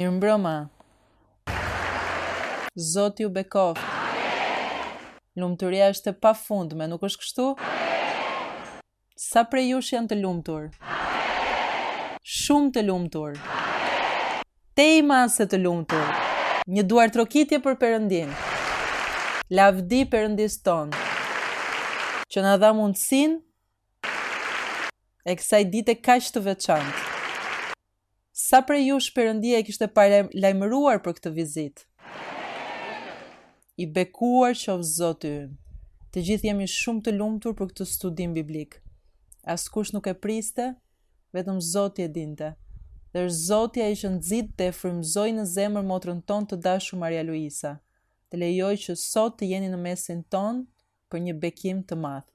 Mirëmbrëma. Zoti ju bekoft. Lumturia është e pafundme, nuk është kështu? Sa prej jush janë të lumtur? Shumë të lumtur. Tej mase të lumtur. Një duar trokitje për Perëndin. Lavdi Perëndis ton, që na dha mundësinë e kësaj dite kaq të veçantë. Sa prej jush Perëndia e kishte paralajmëruar për këtë vizitë? I bekuar qoftë Zoti ynë. Të gjithë jemi shumë të lumtur për këtë studim biblik. Askush nuk e priste, vetëm Zoti e dinte. Dhe është Zoti ai që nxit dhe e frymëzoi në zemër motrën tonë të dashur Maria Luisa. Të lejoj që sot të jeni në mesin ton për një bekim të madh.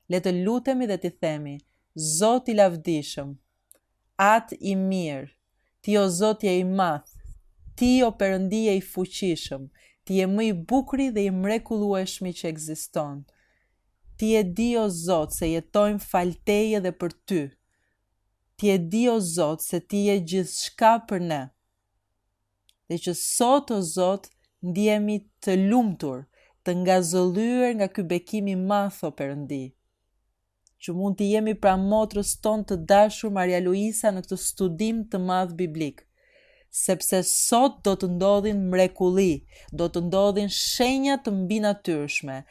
Le të lutemi dhe t'i themi: Zoti i lavdishëm, Atë i mirë, Ti o Zoti i madh, Ti o Perëndia i fuqishëm, Ti je më i bukuri dhe i mrekullueshmi që ekziston. Ti e di o Zot se jetojmë fal Teje dhe për Ty. Ti e di o Zot se Ti je gjithçka për ne. Dhe që sot o Zot ndihemi të lumtur, të ngazëllyer nga ky bekim i madh o Perëndi. Që mund të jemi pra motrës tonë të dashur Maria Luisa në këtë studim të madh biblik. Sepse sot do të ndodhin mrekulli, do të ndodhin shenja të mbinatyrshme,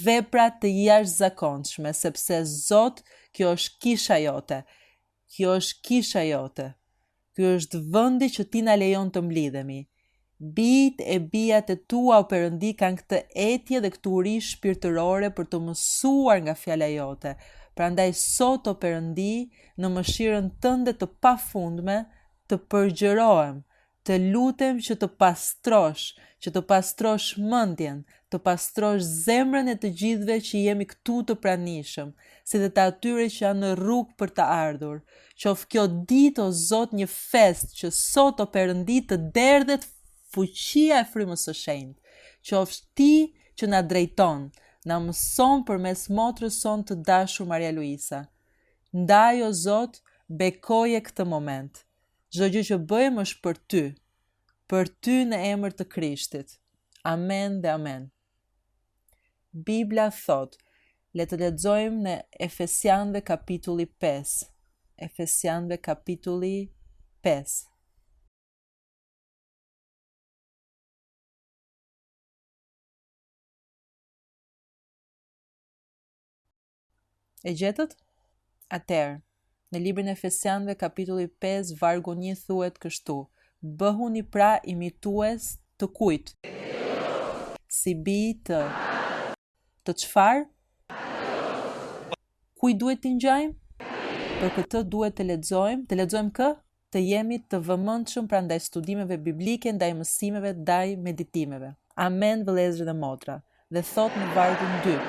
vepra të jashtëzakonshme, sepse Zot, kjo është kisha jote. Kjo është kisha jote. Ky është vendi që Ti na lejon të mblidhemi. Bijt e bijat e tua o Perëndi kanë këtë etje dhe këtë uri shpirtërore për të mësuar nga fjala jote. Prandaj sot o Perëndi, në mëshirën Tënde të pafundme, të përgjërohem, të lutem që të pastrosh mendjen, të pastrosh zemrën e të gjithëve që jemi këtu të pranishëm, si dhe të atyre që janë në rrugë për të ardhur. Qof kjo ditë o Zot një fest që sot o Perëndi të derdhet fuqia e frymës së shenjtë. Qofsh Ti që na drejton, na mëson përmes motrës son të dashur Maria Luisa. Ndaj o Zot, bekoje këtë moment. Çdo gjë që bëjmë është për Ty në emër të Krishtit. Amen dhe amen. Bibla thot, le të lexojmë në Efesianëve kapitulli 5. Efesianëve kapitulli 5. E gjetët? Atëherë, në librin e Efesianëve kapitulli 5 vargu 1 thuhet kështu: Bëhuni pra imitues të kujt? Si bijë të çfarë? Kuj duhet t'i ngjajmë? Për këtë duhet të lexojmë kë? Të jemi të vëmendshëm pra ndaj studimeve biblike, ndaj mësimeve, ndaj meditimeve. Amen, vëllezër dhe motra. Dhe thot në vargun 2.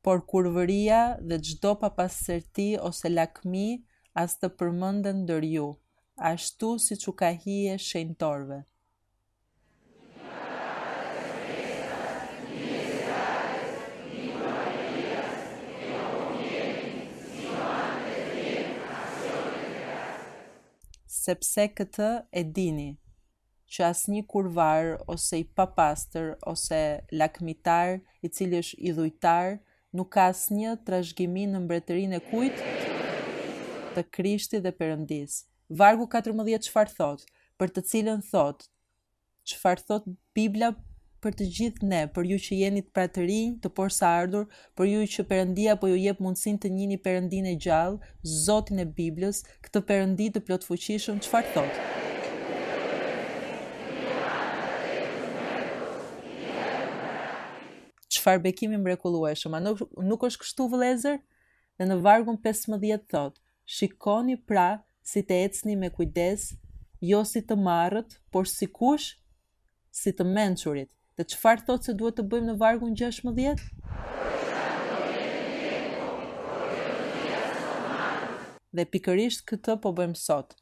Por kurvëria dhe çdo papastërti ose lakmi as të përmenden ndër ju, ashtu siç u ka hije shenjtorëve. Sepse këtë e dini, që asnjë kurvar ose i papastër ose lakmitar i cili është idhujtar nuk ka asnjë trashëgimi në mbretërinë e kujt? Të Krishtit dhe Perëndis. Vargu 14 çfarë thot? Për të cilën thot, çfarë thot Bibla për të gjithë ne, për ju që jeni të pratërinj, të posaardhur, për ju që Perëndia po ju jep mundësinë të njihni Perëndinë e gjallë, Zotin e Biblës, këtë Perëndi të plotfuqishëm, çfarë thot? Çfarë bekimi mrekullueshëm, a nuk është kështu vëllezër? Dhe në vargun 15 thot, shikoni pra si të ecni me kujdes, jo si të marrët, por si kush? Si të mençurit. Dhe çfarë thot se duhet të bëjmë në vargun 16? Dhe pikërisht këtë po bëjmë sot.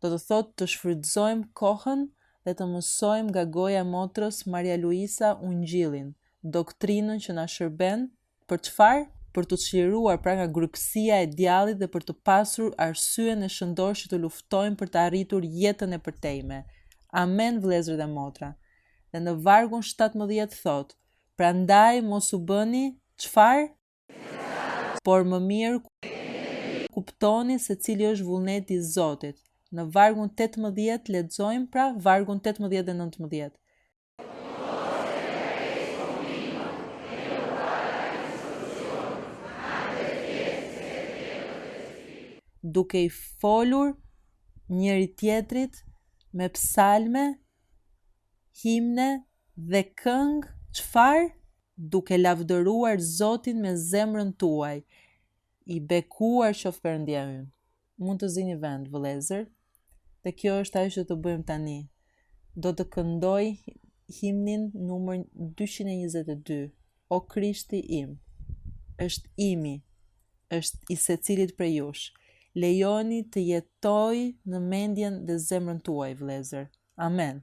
Do të thot të shfrytëzojmë kohën dhe të mësojmë nga goja e motrës Maria Luisa Ungjillin, doktrinën që na shërben për çfarë? Për të çliruar pra nga grykësia e djallit dhe për të pasur arsyen e shëndorë që të luftojmë për të arritur jetën e përtejme. Amen, vëllezër dhe motra. Dhe në vargun 17 thot, prandaj mos u bëni çfarë? Por më mirë kuptoni se cili është vullneti i Zotit. Në vargun 18 lexojmë pra vargun 18 dhe 19. Duke i folur njëri tjetrit me psalme, himne dhe këngë, çfarë? Duke lavdëruar Zotin me zemrën tuaj, i bekuar qoftë Perëndia ynë. Mund të zini vend, vëllezër, dhe kjo është ajo që të bëjmë tani. Do të këndoj himnin numër 222. O Krishti im, është imi, është i secilit prej jush. Lejoni të jetoj në mendjen dhe zemrën tuaj, vëllezër. Amen.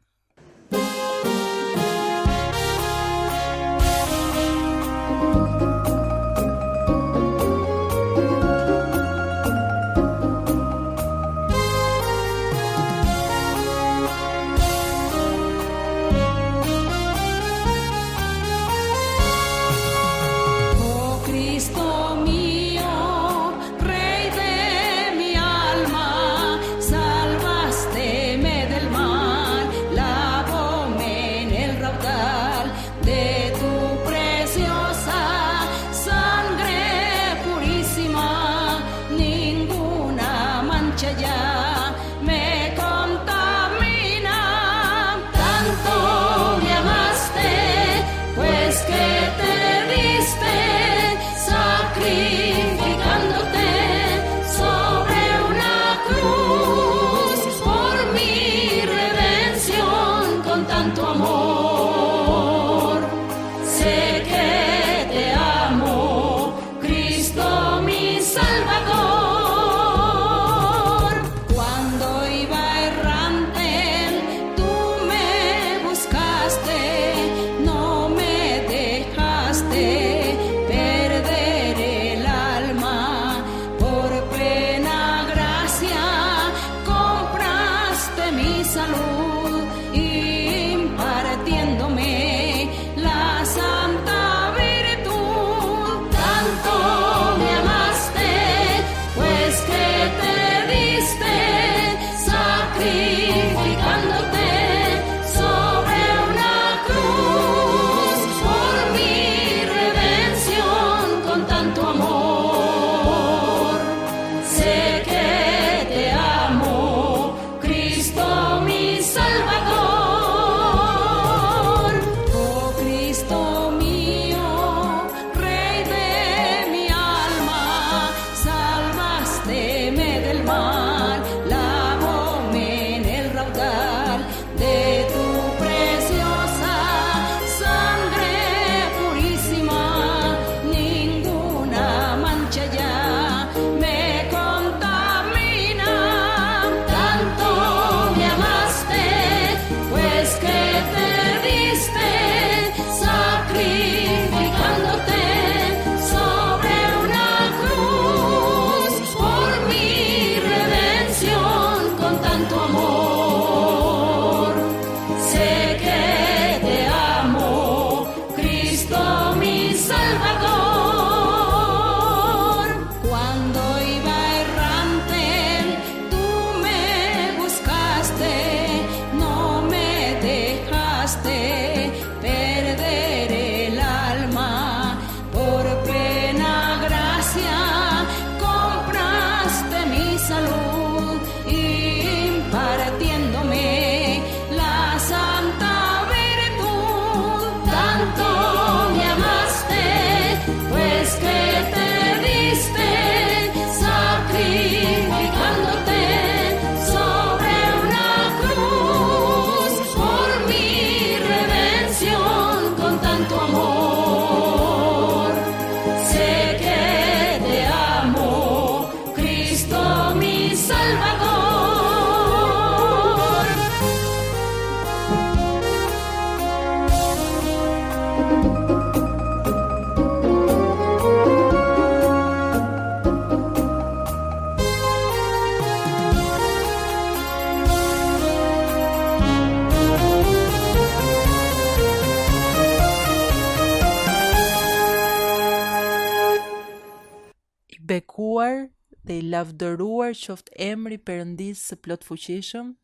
nderuar dhe i lavdëruar qoftë emri i Perëndisë së plotfuqishëm,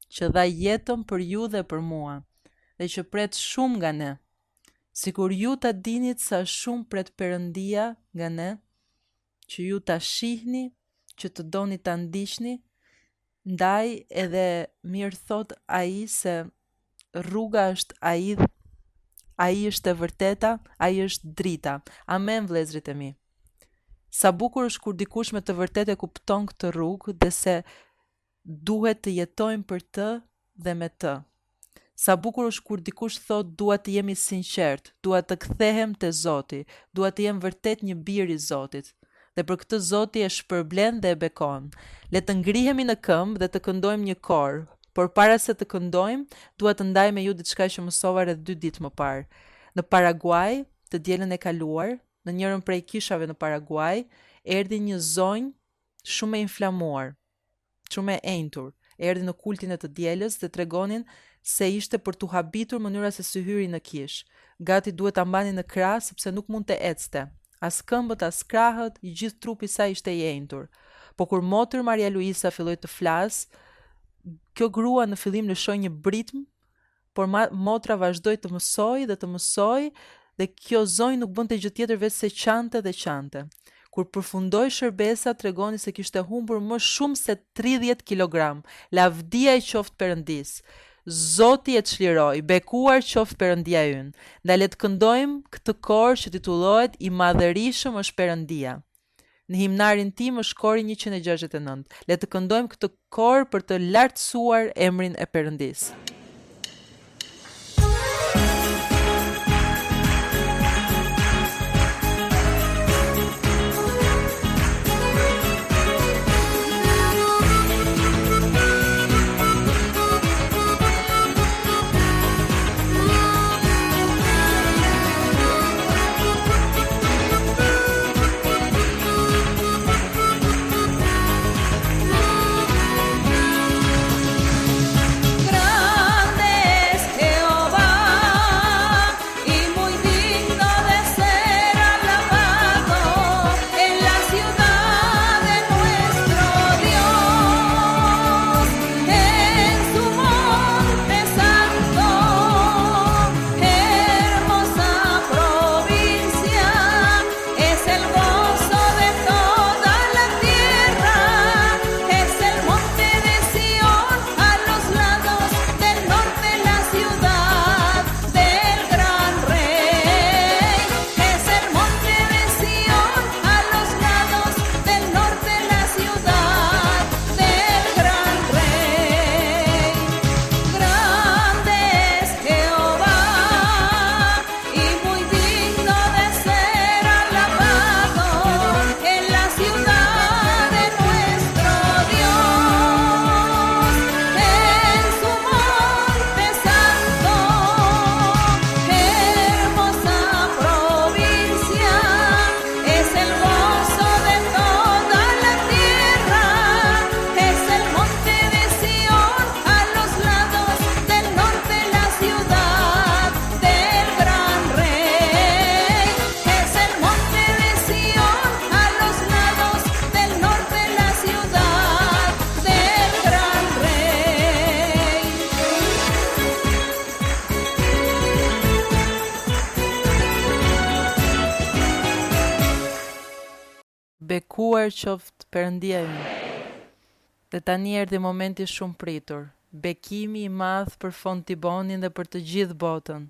që dha jetën për ju dhe për mua, dhe që pret shumë nga ne. Sikur ju ta dinit sa shumë pret Perëndia nga ne, që ju ta shihni, që të doni ta ndiqni, ndaj edhe mirë thot ai se rruga është ai është e vërteta, ai është drita. Amen, vëllezrit e mi. Sa bukur është kur dikush me të vërtetë e kupton këtë rrugë dhe se duhet të jetojmë për të dhe me të. Sa bukur është kur dikush thot dua të jemi sinqert, dua të kthehem te Zoti, dua të jem vërtet një bir i Zotit. Dhe për këtë Zoti e shpërblen dhe e bekon. Le të ngrihemi në këmbë dhe të këndojmë një kor. Por para se të këndojmë, dua të ndaj me ju diçka që mësova rreth 2 ditë më parë. Në Paraguay, të dielën e kaluar, në njërin prej kishave në Paraguay, erdhi një zonjë shumë e inflamuar, shumë e enjtur. Erdhi në kultin e të dielës dhe tregonin se ishte për t'u habitur mënyra se si hyri në kish. Gati duhet ta mbanin në krah sepse nuk mund të ecte. As këmbët, as krahët, i gjithë trupi i saj ishte i enjtur. Po kur motër Maria Luisa filloi të flas, kjo grua në fillim lëshoi një britm, por motra vazhdoi të mësoj dhe kjo zonjë nuk bënte gjë tjetër veç se qante dhe qante. Kur përfundoi shërbesa, tregoni se kishte humbur më shumë se 30 kg. Lavdia i qoftë Perëndis. Zoti e çliroi, bekuar qoftë Perëndia ynë. Ndaj le të këndojmë këtë kor që titullohet I madhërisëm është Perëndia. Në himnarin tim është kori 169. Le të këndojmë këtë kor për të lartësuar emrin e Perëndisë. Bekuar qoftë Perëndia ynë. Dhe tani erdhi momenti shumë pritur. Bekimi I madh për Fontibonin dhe për të gjithë botën.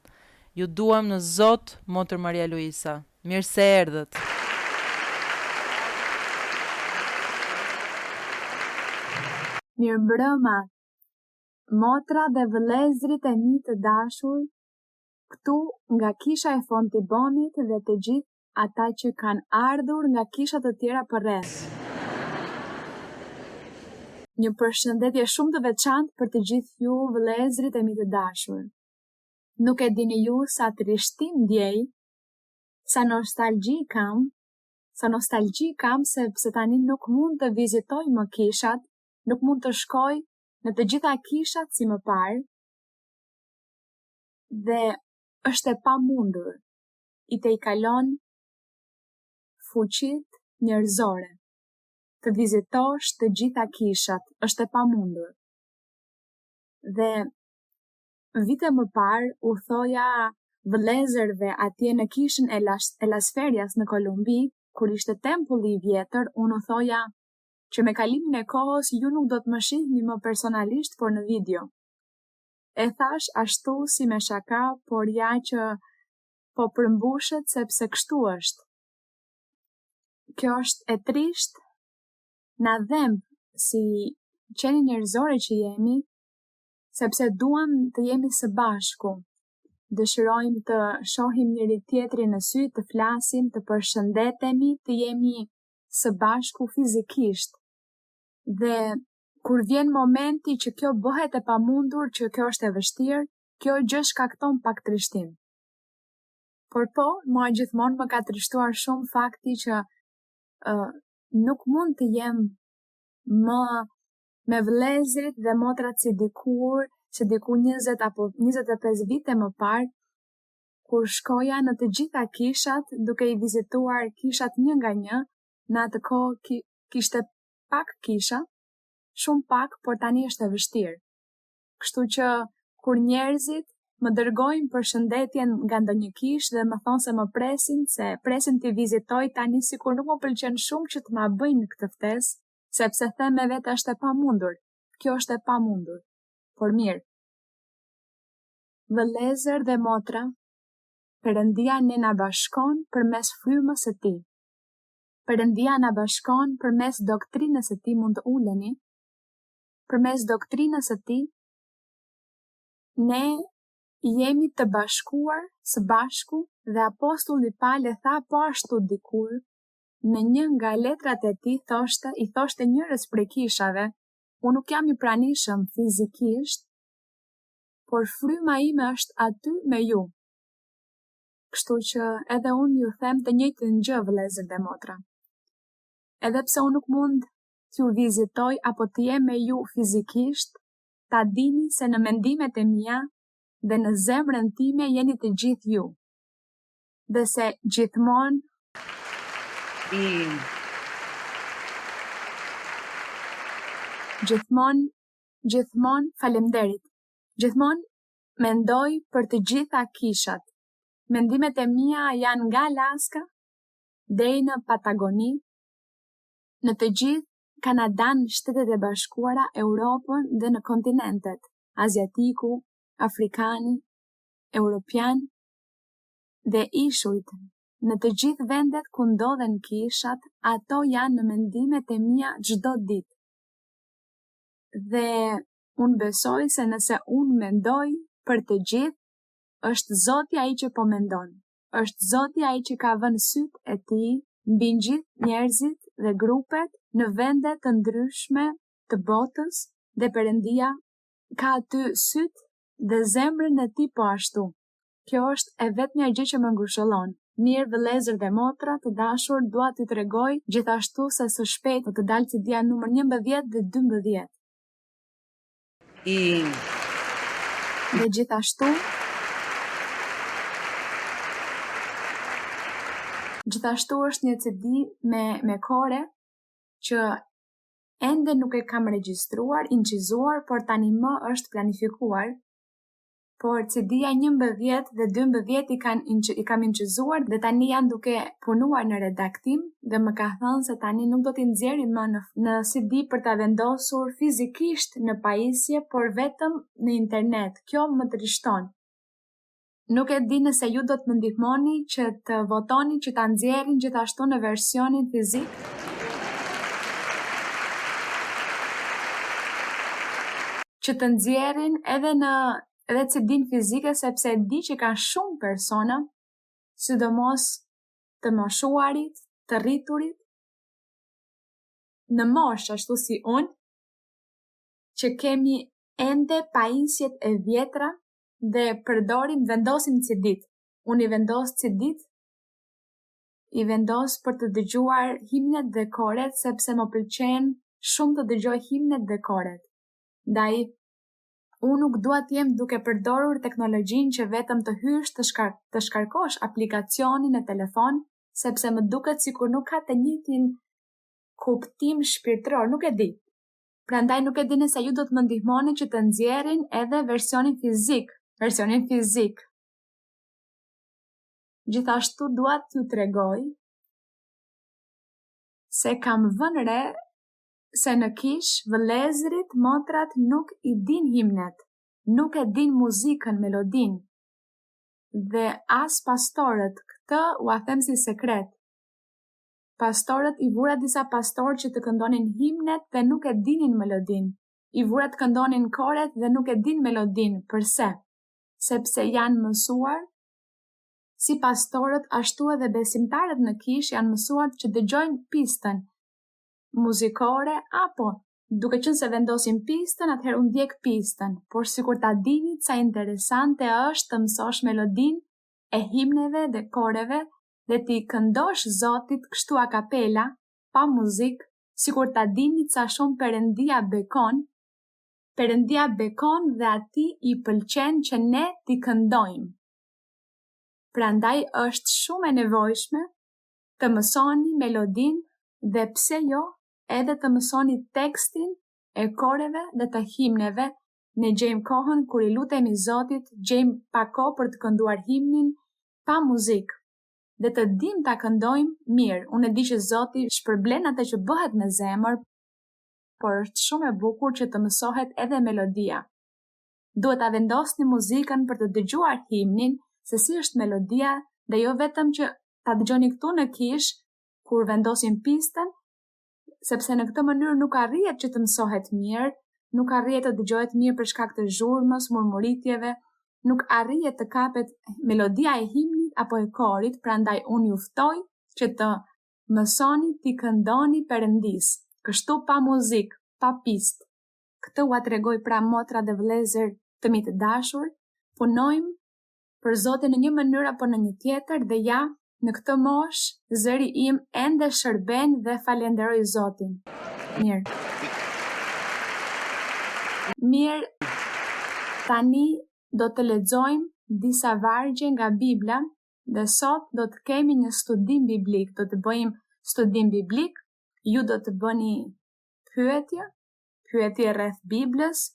Ju duam në Zot, motër Maria Luisa. Mirë se erdhët. Mirëmbrëma, motra dhe vëllezrit e mi të dashur, këtu nga kisha e Fontibonit dhe të gjithë ata që kanë ardhur nga kisha të tjera përreth. Një përshëndetje shumë të veçantë për të gjithë ju vëllezrit e mi të dashur. Nuk e dini ju sa trishtim ndjej, sa nostalgji kam sepse tani nuk mund të vizitoj më kishat, nuk mund të shkoj në të gjitha kishat si më parë, dhe është e pamundur, I te I kalon fuqit njerëzore. të vizitosh të gjitha kishat, është e pamundur. Dhe vite më parë u thoja vëllezërve atje në kishën e Las Ferias në Kolumbi, kur ishte tempulli i vjetër, unë u thoja që me kalimin e kohës ju nuk do të më shihni më personalisht, por në video. E thash ashtu si me shaka, por ja që po përmbushet sepse kështu është. Kjo është e trisht, na dhemb si qenie njerëzore që jemi, sepse duam të jemi së bashku. Dëshirojmë të shohim njëri tjetrin në sy, të flasim, të përshëndetemi, të jemi së bashku fizikisht. Dhe kur vjen momenti që kjo bëhet e pamundur, që kjo është e vështirë, kjo gjë shkakton pak trishtim. Por po, mua gjithmonë më ka trishtuar shumë fakti që nuk mund të jem më me vëllezërit dhe motrat si diku 20 apo 25 vite më parë, kur shkoja në të gjitha kishat duke i vizituar kishat një nga një. Në atë kohë kishte pak kisha, shumë pak, por tani është e vështirë. Kështu që kur njerëzit më dërgojnë përshëndetjen nga ndonjë kishë dhe më thonë se më presin t'i vizitoj, tani sikur nuk më pëlqen shumë që të ma bëjnë këtë ftesë, sepse them me vetë është e pamundur. Kjo është e pamundur. Por mirë. Vëllezër dhe motra, Perëndia ne na bashkon përmes frymës së tij. Perëndia na bashkon përmes doktrinës së tij, mund të uleni. Përmes doktrinës së tij ne jemi të bashkuar së bashku dhe apostulli Pale tha po ashtu dikur, në një nga letrat e tij i thoshte njërës prej kishave, unë nuk jam i pranishëm fizikisht, por fryma ime është aty me ju. Kështu që edhe unë ju them të njëjtën gjë, vëllezër dhe motra. Edhe pse unë nuk mund t'ju vizitoj apo të jem me ju fizikisht, ta dini se në mendimet e mia dhe në zemrën time jeni të gjithë ju. Dhe se gjithmonë faleminderit. Gjithmonë mendoj për të gjitha kishat. Mendimet e mia janë nga Alaska deri në Patagoni, në të gjithë Kanadan, Shtetet e Bashkuara, Europën dhe në kontinentet Aziatiku, Afrikani, Europian dhe ishujt. Në të gjithë vendet ku ndodhen kishat, ato janë në mendimet e mia çdo ditë. Dhe unë besoj se nëse unë mendoj për të gjithë, është Zoti ai që po mendon. Është Zoti ai që ka vënë sytë e tij mbi gjithë njerëzit dhe grupet në vende të ndryshme të botës, dhe Perëndia ka aty sytë dhe zemrën e tij po ashtu. Kjo është e vetmja gjë që më ngushëllon. Mirë, vëllezër dhe motra, të dashur, dua t'ju tregoj gjithashtu se së shpejt do të dalë CD-ja numër 11 dhe 12. Dhe gjithashtu është një CD me kore që ende nuk e kam regjistruar, incizuar, por tani më është planifikuar. Por CD-ja 11 dhe 12 i kam incizuar dhe tani janë duke punuar në redaktim dhe më ka thënë se tani nuk do t'i nxjerrin më në CD për ta vendosur fizikisht në pajisje, por vetëm në internet. Kjo më trishton. Nuk e di nëse ju do të më ndihmoni që të votoni që ta nxjerrin gjithashtu në versionin fizik. Që të nxjerrin edhe CD-n fizike, sepse e di që ka shumë persona, sidomos të moshuarit, të rriturit, në moshë ashtu si unë, që kemi ende pajisjet e vjetra dhe vendosim CD-t. Unë i vendos CD-t, i vendos për të dëgjuar himnet dhe koret, sepse më pëlqen shumë të dëgjoj himnet dhe koret. Ndaj, unë nuk dua të jem duke përdorur teknologjinë që vetëm të hysh të shkarkosh aplikacionin në telefon, sepse më duket sikur nuk ka të njëjtin kuptim shpirtëror, nuk e di. Prandaj nuk e di nëse ju do të më ndihmoni që të nxjerrin edhe versionin fizik. Gjithashtu dua t'ju tregoj se kam vënë re se në kishë vëllezërit, motrat nuk i din himnet, nuk e din muzikën, melodin. Dhe as pastorët, këtë u a them si sekret. Pastorët i vura disa pastorë që të këndonin himnet dhe nuk e dinin melodin. I vura të këndonin koret dhe nuk e din melodin. Përse? Sepse janë mësuar, si pastorët ashtu edhe besimtarët në kishë janë mësuar që dëgjojnë pistën muzikore, apo duke qenë se vendosin pistën, atëherë u ndjek pistën. Por sikur ta dinit sa interesante është të mësosh melodin e himneve dhe koreve, dhe ti këndosh Zotit kështu a kapela, pa muzik, sikur ta dinit sa shumë Perëndia bekon dhe ati i pëlqen që ne ti këndojmë. Prandaj është shumë e nevojshme të mësoni melodin dhe pse jo, edhe të mësoni tekstin e koreve dhe të himneve. Ne gjejmë kohën kur i lutemi Zotit, gjejmë pa kohë për të kënduar himnin pa muzikë. Dhe të dim ta këndojmë mirë. Unë e di që Zoti shpërblen atë që bëhet me zemër, por është shumë e bukur që të mësohet edhe melodia. Duhet ta vendosni muzikën për të dëgjuar himnin, se si është melodia, dhe jo vetëm që ta dëgjoni këtu në kishë kur vendosin pistën, sepse në këtë mënyrë nuk arrihet që të mësohet mirë, nuk arrihet të dëgjohet mirë për shkak të zhurmës, murmuritjeve, nuk arrihet të kapet melodia e himnit apo e korit, prandaj unë ju ftoj që të mësoni t'i këndoni Perëndis, kështu pa muzikë, pa pistë. Këtë ua tregoj pra motra dhe vëllezër të mi të dashur, punojmë për Zotin në një mënyrë apo në një tjetër, dhe ja, në këtë moshë zëri im ende shërben dhe falenderoj Zotin. Mirë, tani do të lexojmë disa vargje nga Bibla dhe sot do të kemi një studim biblik. Do të bëjmë studim biblik, ju do të bëni pyetje rreth Biblës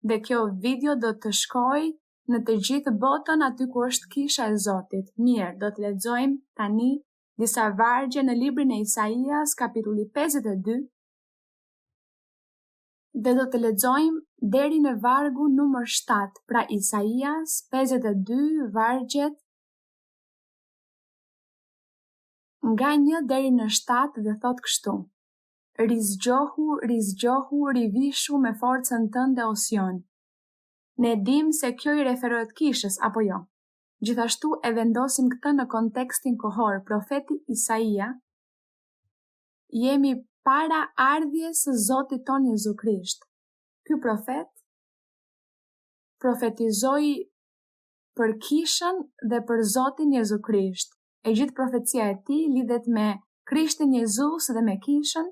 dhe kjo video do të shkojë në të gjithë botën aty ku është kisha e Zotit. Mirë, do të lexojmë tani disa vargje në librin e Isaias, kapitulli 52, dhe do të lexojmë deri në vargu numër 7, pra Isaias 52 vargjet nga 1 deri në 7 dhe thot kështu: Rizgjohu, rizgjohu, rivishu me forcën tënde o Sion. Ne dim se kjo i referohet kishës, apo jo? Gjithashtu e vendosim këtë në kontekstin kohor. Profeti Isaia, jemi para ardhjes së Zotit ton Jezu Krisht. Ky profet profetizoi për kishën dhe për Zotin Jezu Krisht. E gjithë profecia e tij lidhet me Krishtin Jezus dhe me kishën,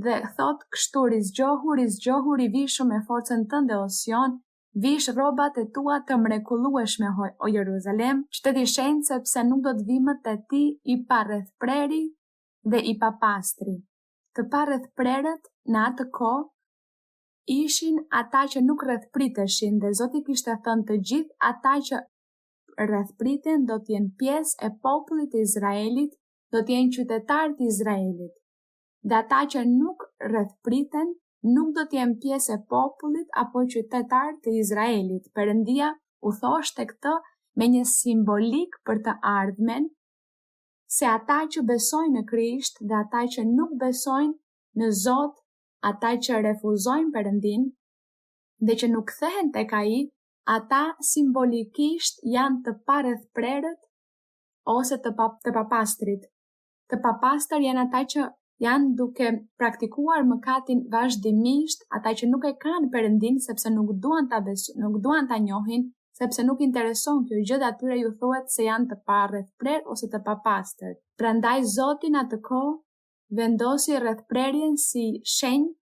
dhe thot kështu: rizgjohu, rizgjohu, rivishu me forcën tënde o Sion, vish rrobat e tua të mrekullueshme o Jeruzalem, qyteti i shenjtë, sepse nuk do të vimët e ti i parrethpreri dhe i papastri. Të parrethprerët në atë kohë ishin ata që nuk rrethpriteshin, dhe Zoti kishte thënë të gjithë ata që rrethpriten do të jenë pjesë e popullit të Izraelit, do të jenë qytetarë të Izraelit. Dhe ata që nuk rrethpriten nuk do të jenë pjesë e popullit apo qytetarë të Izraelit. Perëndia u thoshte këtë me një simbolik për të ardhmen, se ata që besojnë në Krisht dhe ata që nuk besojnë në Zot, ata që refuzojnë Perëndin dhe që nuk kthehen tek ai, ata simbolikisht janë të parrethprerët ose të papastrit. Të papastër janë ata që janë duke praktikuar mëkatin vazhdimisht, ata që nuk e kanë Perëndin sepse nuk duan ta njohin, sepse nuk intereson kjo gjë, dhe atyre ju thuhet se janë të parrethprer ose të papastër. Prandaj Zoti në atë kohë vendosi rrethprerjen si shenjë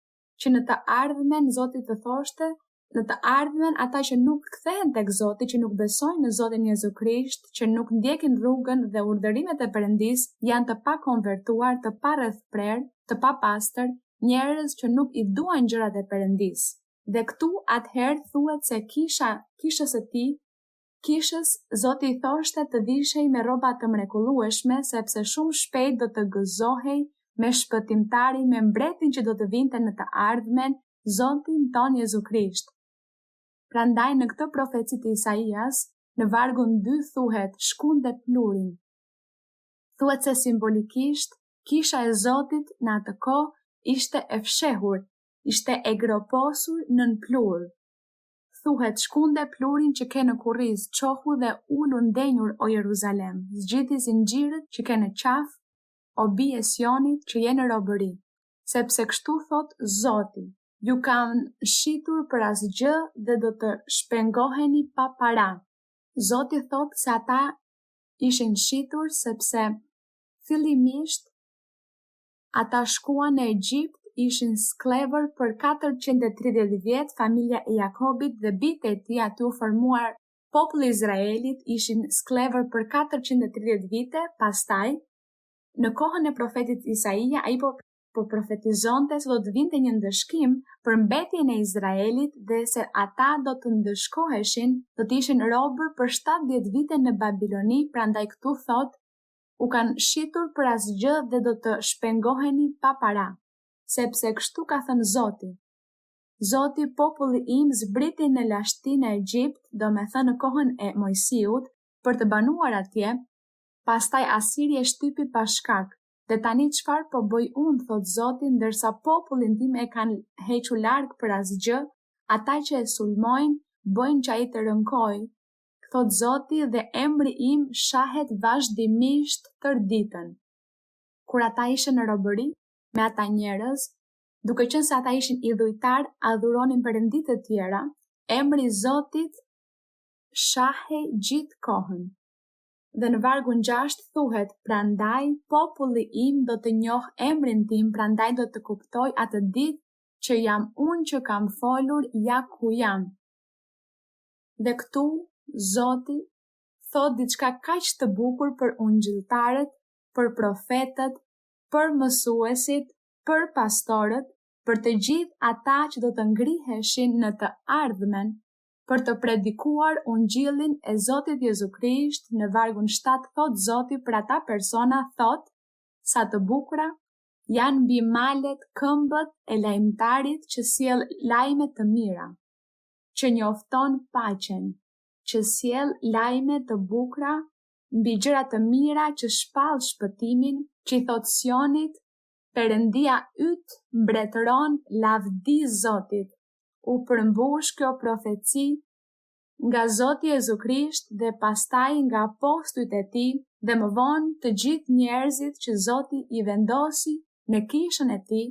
që në të ardhmen Zoti të thoshte në të ardhmen ata që nuk kthehen tek Zoti, që nuk besojnë në Zotin Jezu Krisht, që nuk ndjekin rrugën dhe urdhërimet e Perëndisë, janë të pakonvertuar, të parrethprer, të papastër, njerëz që nuk i duan gjërat e Perëndisë. Dhe këtu atëherë thuhet se kishës së tij, kishës Zoti i thoshte të vishej me rroba të mrekullueshme, sepse shumë shpejt do të gëzohej me shpëtimtarin, me mbretin që do të vinte në të ardhmen, Zotin ton Jezu Krisht. Prandaj në këtë profeci të Isaias, në vargun 2 thuhet shkunde plurin. Thuhet se simbolikisht kisha e Zotit në atë kohë ishte e fshehur, ishte e groposur nën plur. Thuhet shkunde plurin që ke në kurriz, qohu dhe ulu ndenjur o Jeruzalem, zgjidhi zinxhirët që ke në qaf, o bie Sionit që je në robëri, sepse kështu thot Zoti. Ju kanë shitur për asgjë dhe do të shpengoheni pa para. Zoti thot se ata ishin shitur sepse fillimisht ata shkuan në Egjipt, ishin sklever për 430 vjet, familja e Jakobit dhe bijtë e tij aty u formuar populli i Izraelit, ishin sklever për 430 vite, pastaj në kohën e profetit Isaia ai po profetizonte se do të vinte një ndëshkim për mbetjen e Izraelit dhe se ata do të ndëshkoheshin, do të ishin robër për 70 vite në Babiloni, prandaj këtu thot, u kanë shitur për asgjë dhe do të shpengoheni pa para, sepse kështu ka thënë Zoti. Zoti, populli im zbriti në lashtinë e Egjipt, do me thënë në kohën e Mojsiut, për të banuar atje, pastaj Asiri e shtypi pa shkak. Dhe tani çfarë po bëj unë, thot Zoti, ndërsa popullin tim e kanë hequr larg për asgjë, ata që e sulmojnë, bëjnë që ai të rënkojë, thot Zoti, dhe emri im shahet vazhdimisht tër ditën. Kur ata ishin në robëri me ata njerëz, duke qenë se ata ishin idhujtar, adhuronin perëndi të tjera, emri i Zotit shahej gjithë kohën. Dhe në vargun 6 thuhet, prandaj populli im do të njoh emrin tim, prandaj do të kuptoj atë ditë që jam unë që kam folur, ja ku jam. Dhe këtu Zoti thot diçka kaq të bukur për ungjilltarët, për profetët, për mësuesit, për pastorët, për të gjithë ata që do të ngriheshin në të ardhmen, për të predikuar ungjillin e Zotit Jezu Krisht. Në vargun 7 thot Zoti për ata persona, thot, sa të bukura janë mbi malet këmbët e lajmtarit që sjell lajme të mira, që njofton paqen, që sjell lajme të bukura, mbi gjëra të mira që shpall shpëtimin, që i thot Sionit, Perëndia yt mbretëron, lavdi Zotit. U përmbush kjo profeci nga Zoti Jezu Krisht dhe pastaj nga apostujt e tij dhe më vonë të gjithë njerëzit që Zoti i vendosi në kishën e tij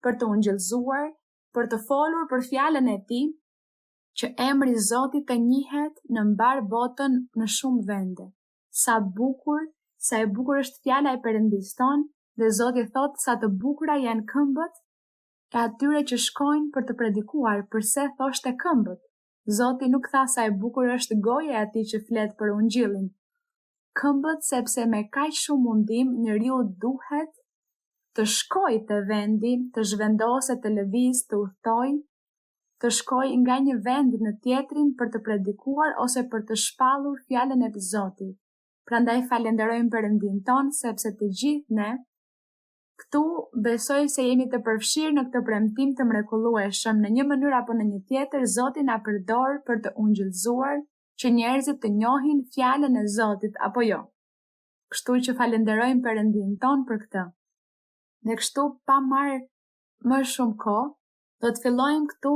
për të ungjillzuar, për të folur për fjalën e tij, që emri i Zotit të njihet në mbar botën në shumë vende. Sa e bukur është fjala e Perëndisë tonë, dhe Zoti thot sa të bukura janë këmbët e atyre që shkojnë për të predikuar, përse thoshte këmbët. Zoti nuk tha sa e bukur është goja e atij që flet për ungjillin. Këmbët, sepse me kaq shumë mundim njeriu duhet të shkojë te vendi, të zhvendoset, të lëvizë, të udhtojë, të shkojë nga një vend në tjetrin për të predikuar ose për të shpallur fjalën e Zotit. Prandaj falenderojmë Perëndin ton, sepse të gjithë ne këtu besoj se jemi të përfshirë në këtë premtim të mrekullueshëm, në një mënyrë apo në një tjetër, Zoti na përdor për të ungjillzuar, që njerëzit të njohin fjalën e Zotit apo jo. Kështu që falenderojmë Perëndin ton për këtë. Dhe kështu pa marrë më shumë kohë, do të fillojmë këtu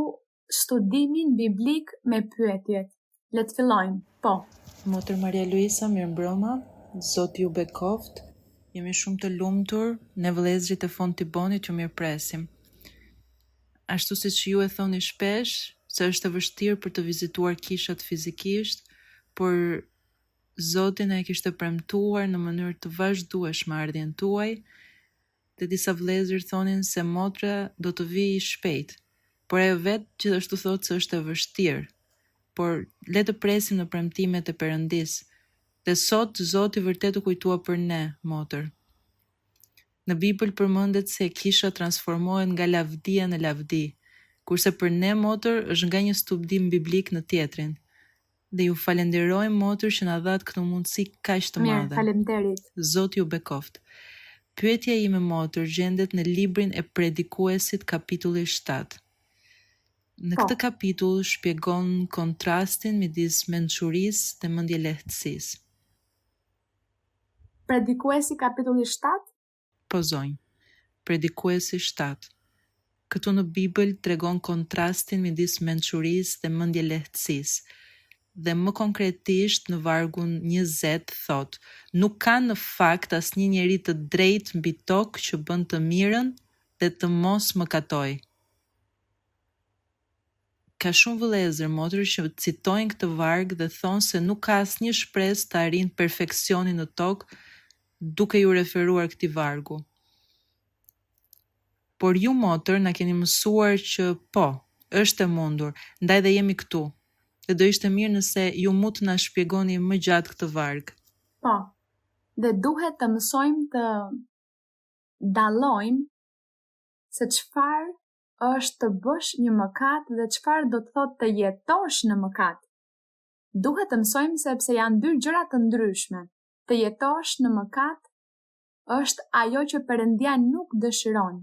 studimin biblik me pyetjet. Le të fillojmë. Po. Motër Maria Luisa, mirëmbrëma, Zoti ju bekoft. Jemi shumë të lumtur, ne vëllezërit e Fontibonit ju mirëpresim. Ashtu siç ju e thoni shpesh, se është e vështirë për të vizituar kishat fizikisht, por Zoti na e kishte premtuar në mënyrë të vazhdueshme ardhjen tuaj, dhe disa vëllezër thonin se motra do të vijë shpejt. por ajo vetë gjithashtu thotë se është e vështirë, por le të presim në premtimet e Perëndis. Dhe sot Zoti vërtet u kujtua për ne, motër. Në Bibël përmendet se kisha transformohet nga lavdia në lavdi, kurse për ne, motër, është nga një stupdim biblik në tjetrin. Dhe ju falenderojmë, motër, që na dhat këtë mundësi kaq të madhe. Mirë, faleminderit. Zoti ju bekoft. Pyetja ime, motër, gjendet në librin e Predikuesit, kapitulli 7. Në këtë kapitull shpjegon kontrastin midis mençurisë dhe mendjelehtësisë. Predikuesi kapitulli 7? Po zonjë. Predikuesi 7. Këtu në Bibël tregon kontrastin midis mençurisë dhe mendjelehtësisë. Dhe më konkretisht në vargun 20 thot: nuk ka në fakt asnjë njeri të drejtë mbi tokë që bën të mirën dhe të mos mëkatojë. Ka shumë vëllezër, motër, që citojnë këtë varg dhe thonë se nuk ka asnjë shpresë të arrijë perfeksionin në tokë, duke ju referuar këtij vargu. Por ju, motër, na keni mësuar që po, është e mundur, ndaj dhe jemi këtu. Dhe do ishte mirë nëse ju mund të na shpjegoni më gjatë këtë varg. Po. Dhe duhet të mësojmë të dallojmë se çfarë është të bësh një mëkat dhe çfarë do të thotë të jetosh në mëkat. Duhet të mësojmë sepse janë dy gjëra të ndryshme. Të jetosh në mëkat është ajo që Perëndia nuk dëshiron.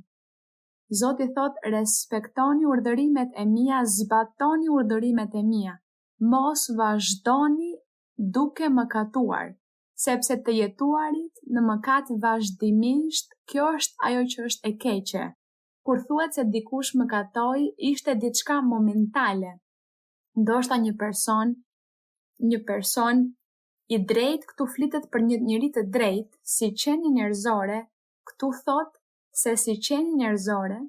Zoti thot: respektoni urdhërimet e mia, zbatoni urdhërimet e mia. Mos vazhdoni duke mëkatuar, sepse të jetuarit në mëkat vazhdimisht, kjo është ajo që është e keqe. Kur thuhet se dikush mëkatoi, ishte diçka momentale. Ndoshta një person i drejt, këtu flitet për një njeri të drejt, si qenie njerëzore, këtu thot se si qenie njerëzore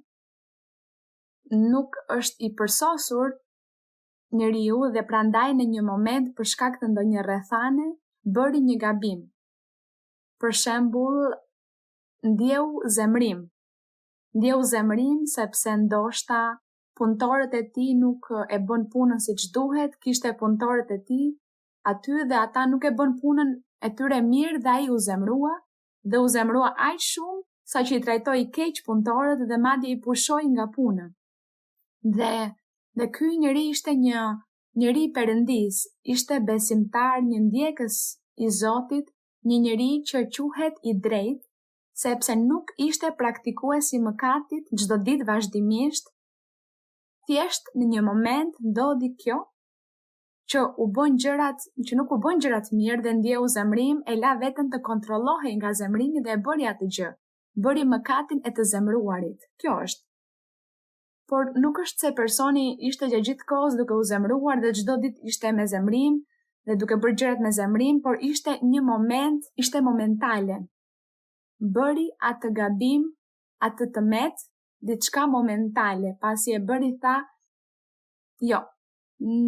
nuk është i përsosur njeriu dhe prandaj në një moment për shkak të ndonjë rrethane bëri një gabim. Për shembull, ndjeu zemrim sepse ndoshta punëtorët e tij nuk e bën punën siç duhet, kishte punëtorët e tij aty dhe ata nuk e bën punën e tyre mirë dhe ai u zemrua aq shumë sa që i trajtoi keq punëtorët dhe madje i pushoi nga puna. Dhe ky njeri ishte një njeri i Perëndis, ishte besimtar, një ndjekës i Zotit, një njeri që quhet i drejt, sepse nuk ishte praktikues i mëkatit çdo ditë vazhdimisht. Thjesht në një moment ndodhi kjo që nuk u bën gjërat mirë dhe ndjeu zemrim, e la veten të kontrollohej nga zemrimi dhe e bëri atë gjë. Bëri mëkatin e të zemruarit. Kjo është. Por nuk është se personi ishte gjatë gjithë kohës duke u zemruar dhe çdo ditë ishte me zemrim dhe duke bërë gjërat me zemrim, por ishte një moment, ishte momentale. Bëri atë gabim, atë tëmet, diçka momentale, pasi e bëri tha, jo,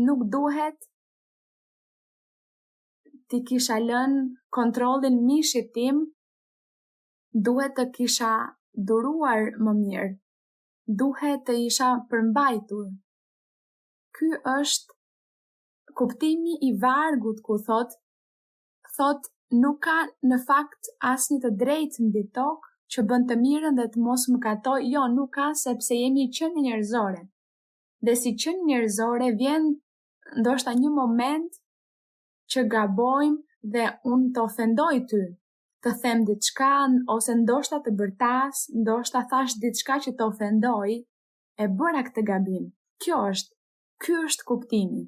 nuk duhet ti kisha lënë kontrollin mishit tim, duhet të kisha duruar më mirë, duhet të isha përmbajtur. Ky është kuptimi i vargut ku thot nuk ka në fakt asnjë të drejtë mbi tokë që bën të mirën dhe të mos mëkatoj. Jo, nuk ka, sepse jemi qenie njerëzore. Dhe si qenie njerëzore vjen ndoshta një moment që gabojmë dhe unë të ofendoj ty, të them diçka ose ndoshta të bërtas, ndoshta thash diçka që të ofendoj, e bëra këtë gabim. Ky është kuptimi.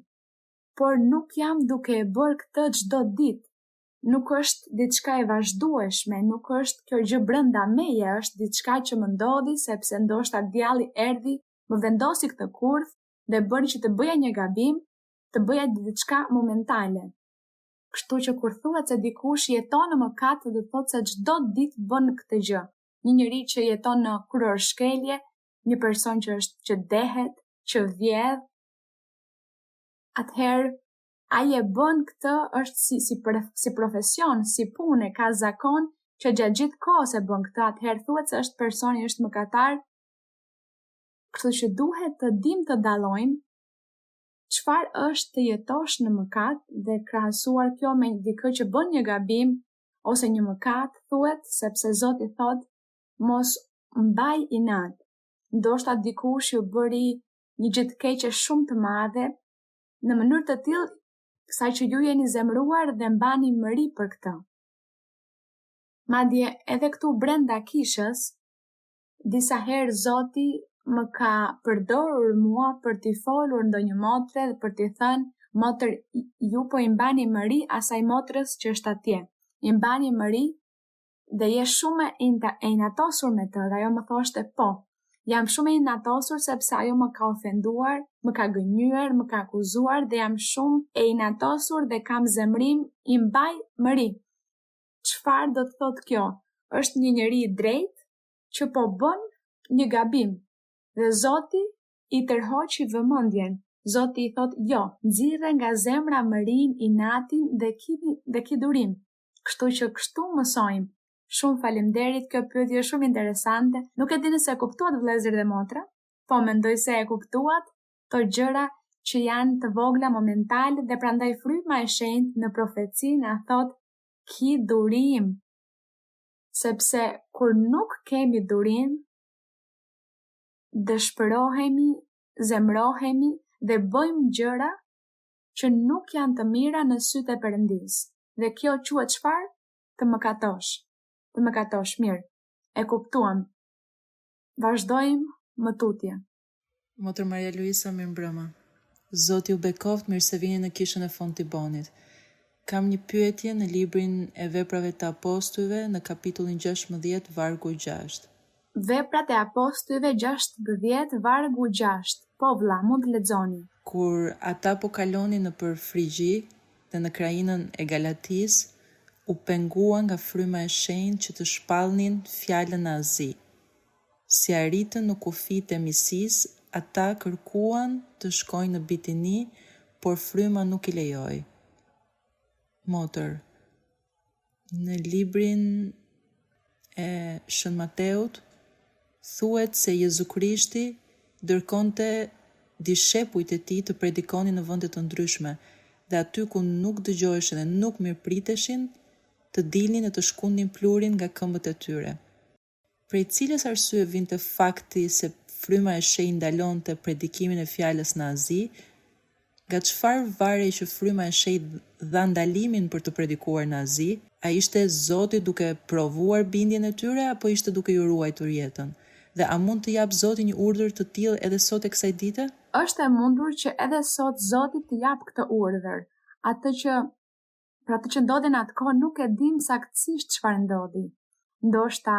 Por nuk jam duke e bërë këtë çdo ditë. Nuk është diçka e vazhdueshme, nuk është kjo gjë brenda meje, është diçka që më ndodhi sepse ndoshta djalli erdhi, më vendosi këtë kurth dhe bëri që të bëja një gabim, të bëja diçka momentale. Kështu që kur thuhet se dikush jeton në mëkat, do të thotë se çdo ditë bën këtë gjë. Një njeri që jeton në kryershkelje, një person që dehet, që vjedh, atëherë ai e bën këtë, është si profesion, si punë, ka zakon që gjatë gjithë kohës e bën këtë. Atëherë thuhet se është personi është mëkatar Kështu që duhet të dim të dallojmë çfarë është të jetosh në mëkat dhe krahasuar kjo me dikë që bën një gabim ose një mëkat, thuhet sepse Zoti thot mos mbaj inat. Ndoshta dikush ju bëri një gjë të keqe shumë të madhe në mënyrë të tillë sa që ju jeni zemëruar dhe mbani mëri për këtë. Madje edhe këtu brenda kishës, disa herë Zoti më ka përdorur mua për t'i folur ndonjë motre dhe për t'i thënë, motër, ju po i mbani mëri asaj motrës që është atje. I mbani mëri dhe je shumë e inatosur me të, dhe ajo më thoshte po. Jam shumë e inatosur sepse ajo më ka ofenduar, më ka gënjur, më ka akuzuar dhe jam shumë e inatosur dhe kam zemrim, i mbaj mëri. Çfarë do të thotë kjo? Është një njeri i drejtë që po bën një gabim. Dhe Zoti i tërhoqi vëmendjen. Zoti i thot, jo, nxirre nga zemra mërin, inatin dhe kidurim. Kështu që kështu mësojmë. Shumë faleminderit, kjo pyetje është shumë interesante. Nuk e di nëse e kuptuat vëllezër dhe motra, po mendoj se e kuptuat to gjëra që janë të vogla momentale dhe prandaj fryma e shenjtë në profeci na thot ki durim. Sepse kur nuk kemi durim, dëshpërohemi, zemrohemi dhe bëjmë gjëra që nuk janë të mira në sytë e Perëndis. Dhe kjo quhet çfarë? Të mëkatosh. Të mëkatosh mirë. E kuptuam. Vazhdojmë më tutje. Motër Maria Luisa, mirëmbrëma. Zoti u bekoft, mirë se vini në kishën e Fontibonit. Kam një pyetje në librin e Veprave të Apostujve në kapitullin 16, vargu 6. Veprat e Apostujve 16, vargu 6. Po vlla, mund të lexoni. Kur ata po kalonin nëpër Frigji dhe në krajinën e Galatis, u pengua nga fryma e shenjtë që të shpallnin fjalën në Azi. Si arritën në kufit e misis, ata kërkuan të shkojnë në Bitini, por fryma nuk i lejoi. Motër, në librin e Shën Mateut, thuhet se Jezu Krishti dërkonte dishepujt e tij të predikonin në vende të ndryshme, dhe aty ku nuk dëgjoheshin dhe nuk mirëpriteshin, të dilnin e të shkundin plurin nga këmbët e tyre. Prej cilës arsye vinte fakti se fryma e shenjtë ndalonte predikimin e fjalës në Azi? Nga çfarë varej që fryma e shenjtë dha ndalimin për të predikuar në Azi? A ishte Zoti duke provuar bindjen e tyre apo ishte duke ju ruajtur jetën? Dhe a mund të jap Zoti një urdhër të tillë edhe sot e kësaj dite? Është e mundur që edhe sot Zoti të jap këtë urdhër. Për atë që ndodhi në atë kohë nuk e dim saktësisht çfarë ndodhi. Ndoshta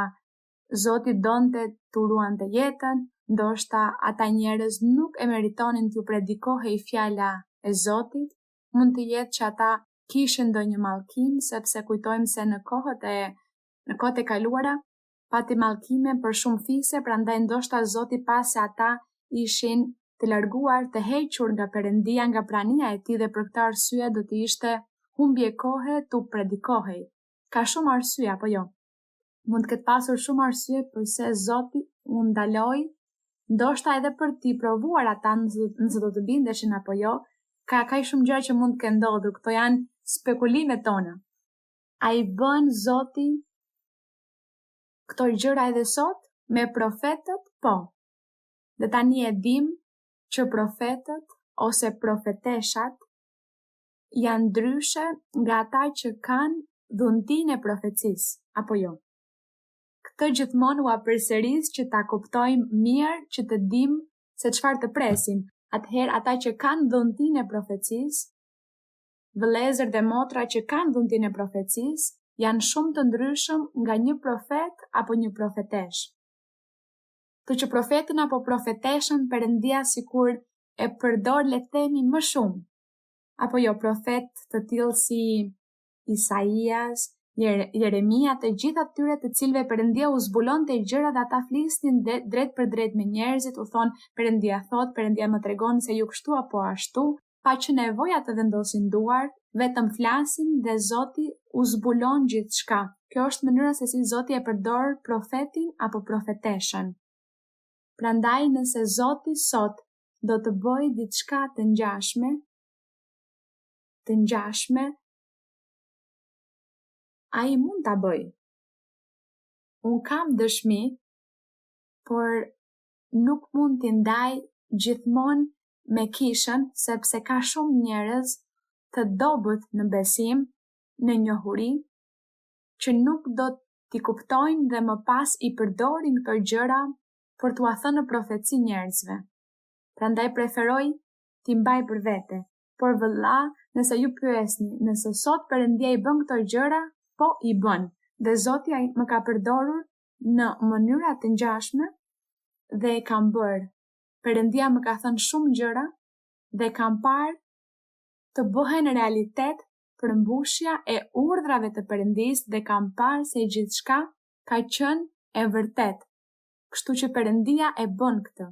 Zoti donte t'u ruante jetën, ndoshta ata njerëz nuk e meritonin t'u predikohej fjala e Zotit, mund të jetë që ata kishin ndonjë mallkim, sepse kujtojmë se në kohët e kaluara pati mallkime për shumë fise, prandaj ndoshta Zoti pas se ata ishin të larguar, të hequr nga Perëndia, nga prania e tij, dhe për këtë arsye do të ishte humbje kohe t'u predikohej. Ka shumë arsye apo jo? Mund të ketë pasur shumë arsye pse Zoti u ndaloi, ndoshta edhe për t'i provuar ata nëse do të bindeshin apo jo. Ka shumë gjëra që mund të kenë ndodhur, këto janë spekulimet tona. A i bën Zoti këto gjëra edhe sot me profetët? Po. Dhe tani e dim që profetët ose profeteshat janë ndryshe nga ata që kanë dhuntin e profecisë, apo jo? Këtë gjithmonë u përsëris që ta kuptojmë mirë, që të dim se çfarë të presim. Atëherë ata që kanë dhuntin e profecisë, vëllezër dhe motra që kanë dhuntin e profecisë, janë shumë të ndryshëm nga një profet apo një profetesh. Të që profetin apo profeteshën Perëndia sikur e përdor, le të themi, më shumë. Apo jo, profet të tillë si Isaias, Jeremia, të gjithë atyre të cilëve Perëndia u zbulonte gjëra dhe ata flisnin drejt për drejt me njerëzit, u thon Perëndia thot, Perëndia më tregon se ju kështu apo ashtu, pa që nevoja të vendosin duar, vetëm flasin dhe Zoti u zbulon gjithçka. Kjo është mënyra se si Zoti e përdor profetin apo profeteshën. Prandaj nëse Zoti sot do të bëj diçka të ngjashme, ai mund ta bëj. Unë kam dëshmi, por nuk mund t'i ndaj gjithmonë me kishën, sepse ka shumë njerëz të dobët në besim, në njohuri, që nuk do t'i kuptojnë dhe më pas i përdorin këto gjëra për t'ua thënë profeci njerëzve. Prandaj preferoj t'i mbaj për vete. Por vëlla, nëse ju pyesni, nëse sot Perëndia i bën këto gjëra, po i bën. Dhe Zoti ai më ka përdorur në mënyra të ngjashme dhe e kam bërë. Perëndia më ka thënë shumë gjëra dhe kam parë të bëhen realitet përmbushja e urdhrave të Perëndisë dhe kam parë se gjithçka ka qenë e vërtet. Kështu që Perëndia e bën këtë.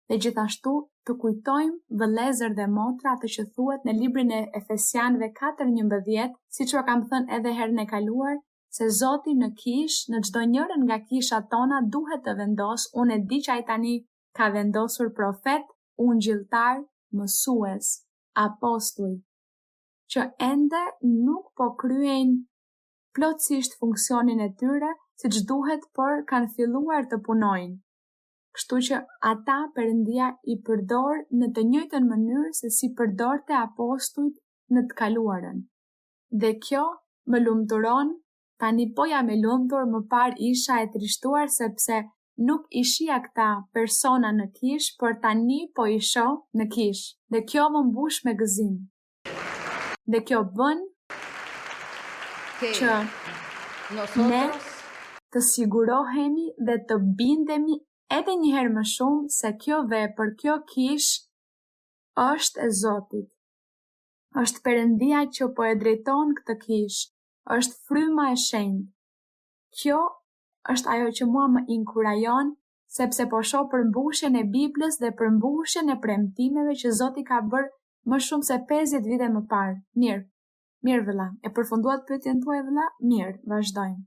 Dhe gjithashtu të kujtojmë vëllezër dhe motra atë që thuhet në librin e Efesianëve 4:11, siç u kam thënë edhe herën e kaluar, se Zoti në kish, në çdo njërin nga kishat tona duhet të vendos, unë e di që ai tani ka vendosur profet, ungjilltar, mësues, apostull, që ende nuk po kryejnë plotësisht funksionin e tyre siç duhet, por kanë filluar të punojnë. Kështu që ata Perëndia i përdor në të njëjtën mënyrë se si përdorte apostujt në të kaluarën. Dhe kjo më lumturon, tani po jam e lumtur, më parë isha e trishtuar sepse nuk i shija këta persona në kish, por tani po i shoh në kish. Dhe kjo më mbush me gëzim. Dhe kjo bën që ne të sigurohemi dhe të bindemi edhe njëherë më shumë se kjo vepër, kjo kish është e Zotit. Është Perëndia që po e drejton këtë kish, është fryma e shenjtë. Kjo është ajo që mua më inkurajon, sepse po shoh përmbushjen e Biblës dhe përmbushjen e premtimeve që Zoti ka bërë më shumë se 50 vite më parë. Mirë vëlla, e përfunduat pyetjen tuaj vëlla? Mirë, vazhdojmë.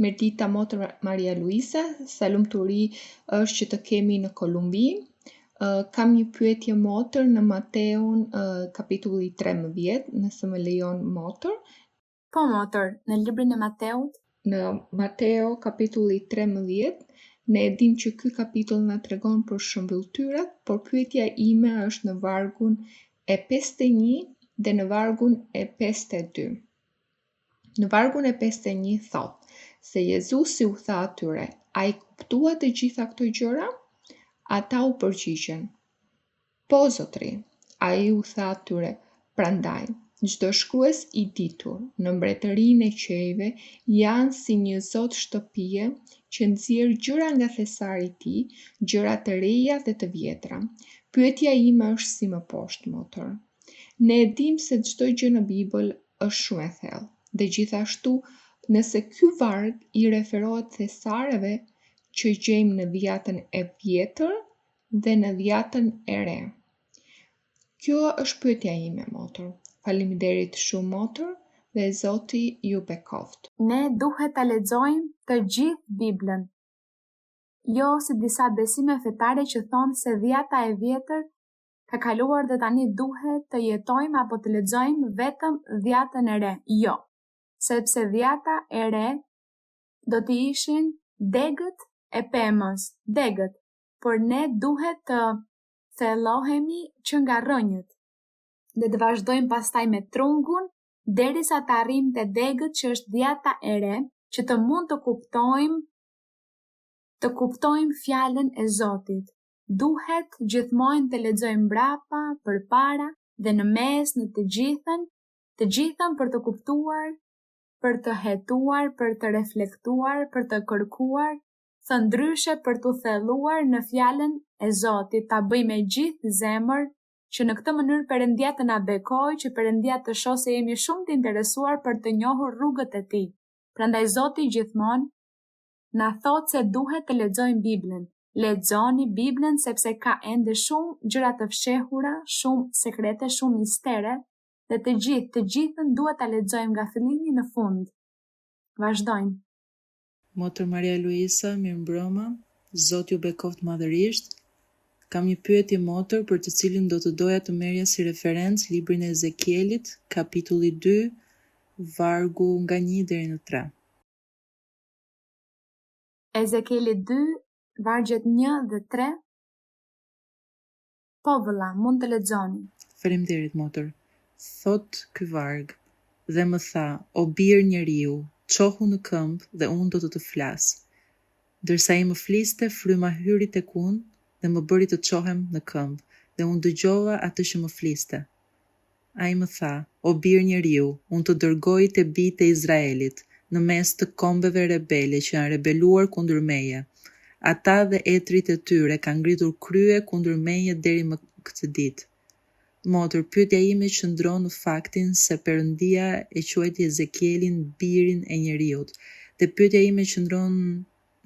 Mirëdita motër Maria Luisa, sa lumturi është që të kemi në Kolumbi. Kam një pyetje motër në Mateun kapitulli 13, nëse më lejon motër. Po motër, në librin e Mateut? Në Mateo kapitulli 13, ne e dim që ky kapitull na tregon për shëmbulltyrat, por pyetja ime është në vargun e 51 dhe në vargun e 52. Në vargun e 51 thotë se Jezusi u tha atyre, a i kuptua të gjitha këto gjëra? Ata u përgjigjen, po zotri. A i u tha atyre, prandaj, çdo shkrues i ditur në mbretërinë e qiejve janë si një zot shtëpie që nxjerr gjëra nga thesari i tij, gjëra të reja dhe të vjetra. Pyetja ime është si më poshtë, motër. Ne e dim se çdo gjë në Bibël është shumë e thellë, dhe gjithashtu nëse ky varg i referohet thesareve që gjejmë në Dhjatën e Vjetër dhe në Dhjatën e Re. Kjo është pyetja ime, motër. Faleminderit shumë, motër, dhe Zoti ju bekoft. Ne duhet ta lexojmë të gjithë Biblën. Jo si disa besime fetare që thonë se Dhjata e Vjetër ka kaluar dhe tani duhet të jetojmë apo të lexojmë vetëm Dhjatën e Re. Jo. Sepse Dhjata e Re do të ishin degët e pemës, degët, por ne duhet të thellohemi që nga rrënjët dhe të vazhdojmë pastaj me trungun derisa të arrijmë te degët që është Dhjata e Re, që të mund të kuptojmë fjalën e Zotit. Duhet gjithmonë të lexojmë mbrapa, përpara dhe në mes, në të gjithën për të kuptuar, për të hetuar, për të reflektuar, për të kërkuar, thë ndryshe për të thelluar në fjalën e Zotit, ta bëj me gjithë zemër, që në këtë mënyrë Perëndia të na bekojë, që Perëndia të shohë se jemi shumë të interesuar për të njohur rrugët e Tij. Prandaj Zoti gjithmonë na thotë se duhet të lexojmë Biblën. Lexoni Biblën sepse ka ende shumë gjëra të fshehura, shumë sekrete, shumë mistere, dhe të gjithën duhet ta lexojmë nga fillimi në fund. Vazhdojmë. Motër Maria Luisa, mirëmbrëma. Zoti ju bekoft madhërisht. Kam një pyetje motër për të cilin do të doja të merrja si referencë librin e Ezekielit, kapitulli 2, vargu nga 1 deri në 3. Ezekieli 2, vargjet 1 dhe 3. Po vëlla, mund të lexoni. Faleminderit motër. Thot ky varg, dhe më tha, o bir njeriu, çohu në këmbë dhe unë do të flas. Ndërsa ai më fliste, fryma hyri tek unë dhe më bëri të çohem në këmbë, dhe unë dëgjova atë që më fliste. Ai më tha, o bir njeriu, unë të dërgoj te bijtë e Izraelit, në mes të kombeve rebele që janë rebeluar kundër meje. Ata dhe etrit e tyre kanë ngritur krye kundër meje deri më këtë ditë. Motër, pyetja ime qëndron në faktin se Perëndia e quajti Ezekielin birin e njeriut, dhe pyetja ime qëndron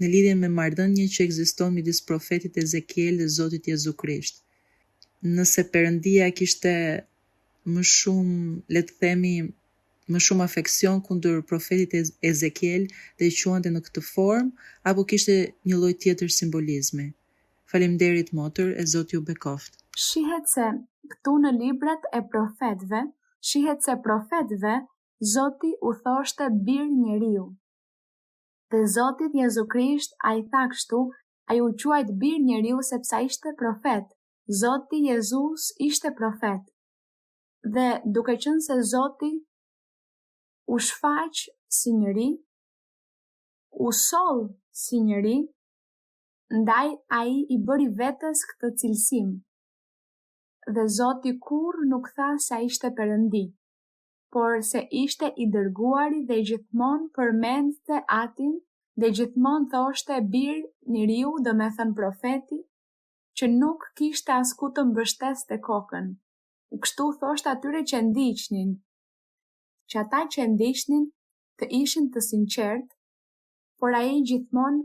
në lidhje me marrëdhënien që ekziston midis profetit Ezekiel dhe Zotit Jezu Krisht. Nëse Perëndia kishte më shumë, le të themi, më shumë afeksion kundër profetit Ezekiel dhe i quante në këtë formë, apo kishte një lloj tjetër simbolizmi. Faleminderit motër, e Zoti ju bekoft. Shihet se këtu në librat e profetëve, shihet se profetëve Zoti u thoshte bir njeriu. Dhe Zoti Jezu Krisht ai tha kështu, ai u quajt bir njeriu sepse ai ishte profet. Zoti Jezus ishte profet. Dhe duke qenë se Zoti u shfaq si njeri, u soll si njeri, ndaj ai i bëri vetes këtë cilësim. Dhe Zoti kur nuk tha se ai ishte Perëndi, por se ishte i dërguari dhe gjithmonë përmendte atin dhe gjithmonë thoshte bir njeriu, do me thënë profeti, që nuk kishte asku të mbështeste kokën. Kështu thoshte atyre që ndiqnin, që ata që ndiqnin të ishin të sinqert, por ai gjithmonë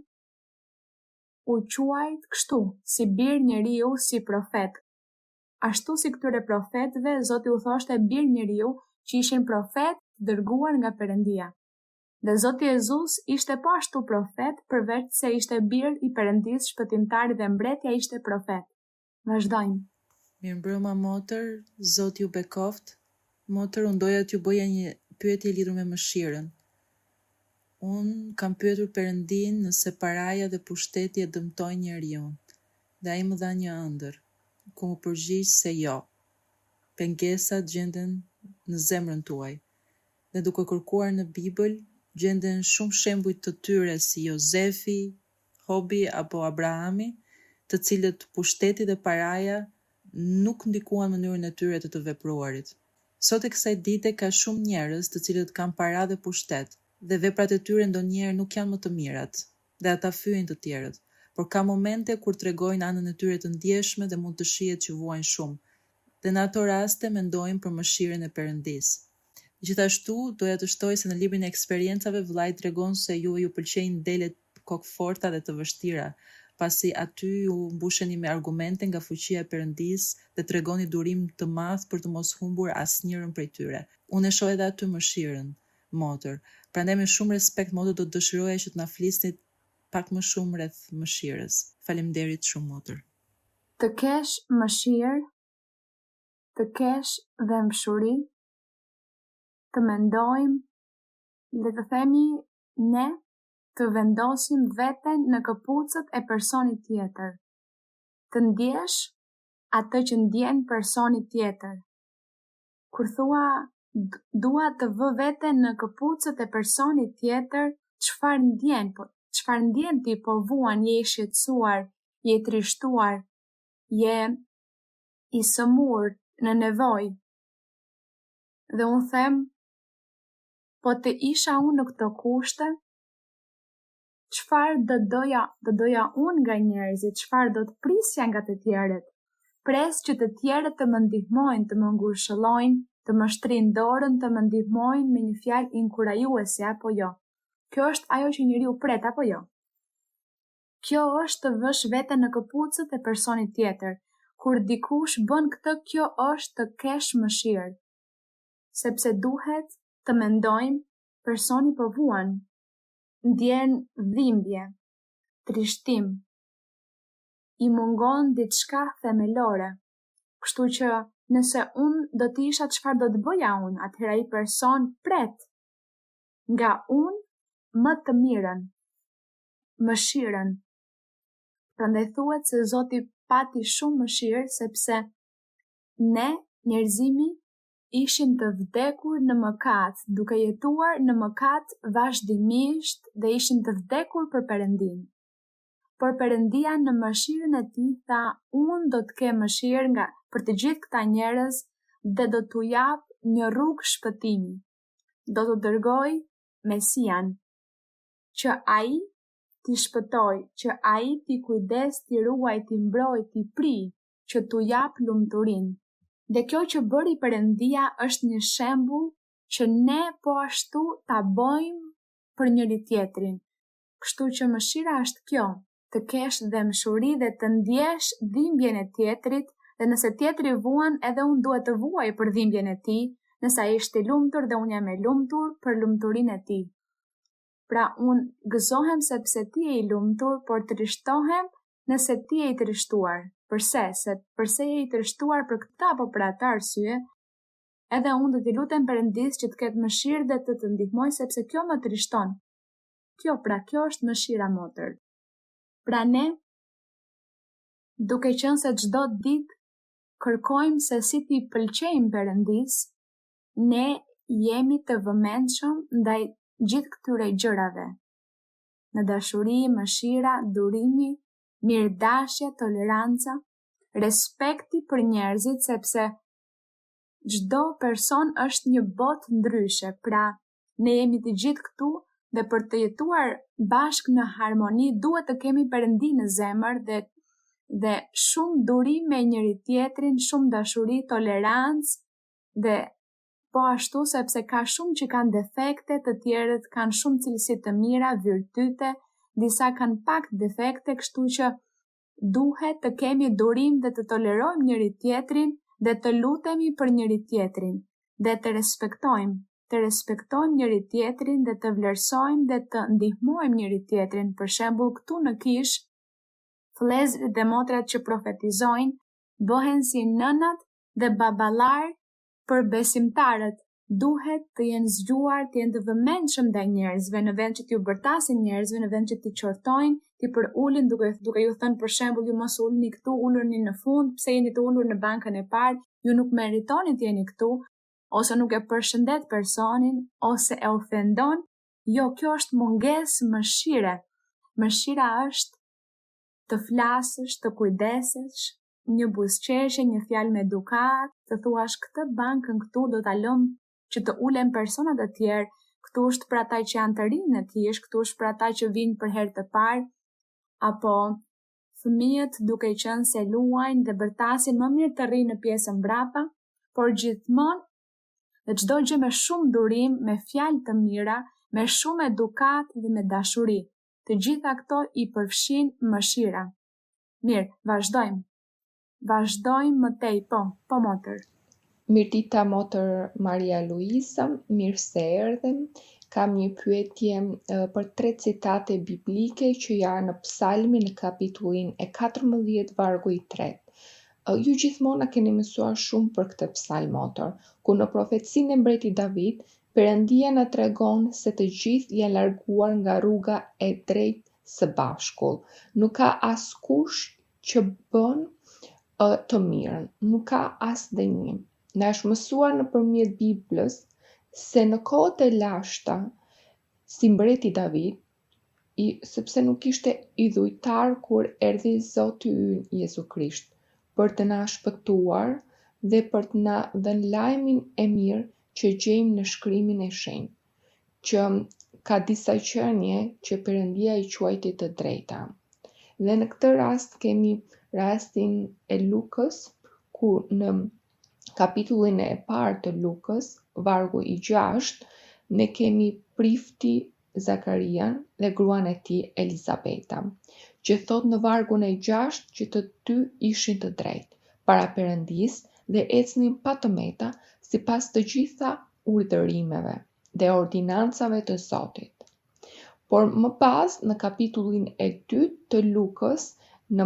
u quajt kështu, si bir njeriu, si profet. Ashtu si këtyre profetëve, Zoti u thoshte bir njeriu që ishin profet dërguar nga Perëndia. Dhe Zoti Jezus ishte po ashtu profet, përveç se ishte bir i Perëndisë, shpëtimtari dhe mbretja ishte profet. Vazhdojmë. Mirëmbrëma motër, Zoti ju bekoft. Motër, unë doja t'ju bëja një pyetje lidhur me mëshirën. Unë kam pyetur Perëndin nëse paraja dhe pushteti e dëmtojnë njeriu, dhe ai më dha një ëndër, ku më përgjigj se jo. Pengesat gjenden në zemrën tuaj. Dhe duke kërkuar në Bibël, gjenden shumë shembuj të tyre si Jozefi, Hobi apo Abrahami, të cilët pushteti dhe paraja nuk ndikuan mënyrën e tyre të vepruarit. Sot e kësaj dite ka shumë njerëz të cilët kanë para dhe pushtet, dhe veprat e tyre ndonjëherë nuk janë më të mirat, dhe ata fyejnë të tjerët, por ka momente kur tregojnë anën e tyre të ndjeshme dhe mund të shihet që vuajnë shumë, dhe në ato raste mendojnë për mëshirën e Perëndisë. Gjithashtu, doja të shtoj se në librin e eksperiencave vllai tregon se ju pëlqejnë delet kokëforta dhe të vështira, pasi aty ju mbusheni me argumente nga fuqia e Perëndisë dhe tregoni durim të madh për të mos humbur asnjërin prej tyre. Unë e shoh edhe aty mëshirën, motër. Prandaj me shumë respekt motër do të dëshiroja që të na flisni pak më shumë rreth mëshirës. Faleminderit shumë motër. Të kesh mëshirë, të kesh dhe mshuri, të mendojmë, le të themi ne, të vendosim veten në këpucët e personit tjetër. Të ndjesh atë që ndjen personi tjetër. Kur thua dua të vë veten në këpucët e personit tjetër, çfarë ndjen ti po vuan, je i shqetësuar, je i trishtuar, je i sëmur në nevojë. Dhe unë them, po të isha unë në këto kushte, çfarë do doja unë nga njerëzit, çfarë do të prisja nga të tjerët. Pres që të tjerët të më ndihmojnë, të më ngushëllojnë, të më shtrinë dorën, të më ndihmojnë me një fjalë inkurajuese apo jo. Kjo është ajo që njeriu pret apo jo. Kjo është të vësh veten në këpucët e personit tjetër. Kur dikush bën këtë, kjo është të kesh mëshirë. Sepse duhet të mendojmë, personi po vuan, ndjen dhimbje, trishtim, i mungon diçka themelore. Kështu që nëse unë do të isha çfarë do të bëja unë, atëherë ai person pret nga unë më të mirën, mëshirën. Prandaj thuhet se Zoti pati shumë mëshirë sepse ne, njerëzimi, ishim të vdekur në mëkat, duke jetuar në mëkat vazhdimisht dhe ishim të vdekur për Perëndin. Por Perëndia në mëshirën e tij tha, unë do të kem mëshirë për të gjithë këta njerëz dhe do t'u jap një rrugë shpëtimi. Do t'u dërgoj Mesian, që ai t'i shpëtoj, që ai t'i kujdes, t'i ruaj, t'i mbroj, t'i pri, që t'u jap lumturinë. Dhe kjo që bëri Perëndia është një shembull që ne po ashtu ta bëjmë për njëri tjetrin. Kështu që mëshira është kjo, të kesh dëmshuri dhe të ndjesh dhimbjen e tjetrit, dhe nëse tjetri vuan, edhe unë duhet të vuaj për dhimbjen e tij, nëse ai është i lumtur dhe unë jam e lumtur për lumturinë e tij. Pra unë gëzohem sepse ti je i lumtur, por trishtohem nëse ti je i trishtuar. Përse je i trishtuar për këtë apo për atë arsye, edhe unë do t'i lutem Perëndis që të ketë mëshirë dhe të ndihmoj sepse kjo më trishton. Kjo është mëshira motër. Pra ne, duke qenë se çdo ditë kërkojmë se si t'i pëlqejmë Perëndis, ne jemi të vëmendshëm ndaj gjithë këtyre gjërave. Në dashuri, mëshira, durimi, mirëdashja, toleranca, respekti për njerëzit, sepse çdo person është një botë ndryshe, pra ne jemi të gjithë këtu dhe për të jetuar bashkë në harmoni duhet të kemi Perëndin në zemër dhe shumë durim me njëri tjetrin, shumë dashuri, tolerancë dhe po ashtu sepse ka shumë që kanë defekte, të tjerët kanë shumë cilësi të mira, virtyte, disa kanë pak defekte, kështu që duhet të kemi durim dhe të tolerojmë njëri tjetrin dhe të lutemi për njëri tjetrin dhe të respektojmë njëri tjetrin dhe të vlerësojmë dhe të ndihmojmë njëri tjetrin. Për shembull, këtu në kish, vëllezërit dhe motrat që profetizojnë bëhen si nënat dhe baballar për besimtarët. Duhet të jenë zgjuar, të jenë të vëmendshëm ndaj njerëzve, në vend që t'ju bërtasin njerëzve, në vend që t'i qortojnë, t'i përulin duke ju thënë për shembull ju mos ulni këtu, uluni në fund, pse jeni të ulur në bankën e parë, ju nuk meritoni të jeni këtu, ose nuk e përshëndet personin, ose e ofendon. Jo, kjo është mungesë mëshire. Mëshira është të flasësh, të kujdesesh, një buzëqeshje, një fjalë me edukat, të thuash këtë bankën këtu do ta lëm që të ulen personat e tjerë, këtu është për ata që janë të rinë në kish, këtu është për ata që vinë për herë të parë, apo fëmijët duke qenë se luajnë dhe bërtasin më mirë të rrinë në pjesën mbrapa, por gjithmonë dhe çdo gjë me shumë durim, me fjalë të mira, me shumë edukat dhe me dashuri. Të gjitha këto i përfshin mëshira. Mirë, vazhdojmë më tej, po motër. Mirëdita motër Maria Luisa, mirë se erdhem. Kam një pyetje për 3 citate biblike që janë në Psalmin në kapitullin e 14 vargu i 3. Ju gjithmonë keni mësuar shumë për këtë psalm motër, ku në profecinë e mbretit David, Perëndia na tregon se të gjithë janë larguar nga rruga e drejtë së bashkull. Nuk ka askush që bën të mirën, nuk ka as dënim. Na është mësuar nëpërmjet Biblës se në kohët e lashta, si mbreti David, sepse nuk ishte idhujtar kur erdhi Zoti ynë Jezu Krisht, për të na shpëtuar dhe për të na dhënë lajmin e mirë që gjejmë në shkrimin e shenjtë, që ka disa qenie që Perëndia i quajti të drejta. Dhe në këtë rast kemi rastin e Lukës, ku në kapitullin e parë të Lukës, vargu i 6, ne kemi prifti Zakarian dhe gruan e tij Elizabeta, që thot në vargun e 6 që të dy ishin të drejtë para Perëndis dhe ecnin pa të meta sipas të gjitha urdhërimeve dhe ordinancave të Zotit. Por më pas në kapitullin e 2 të Lukës Në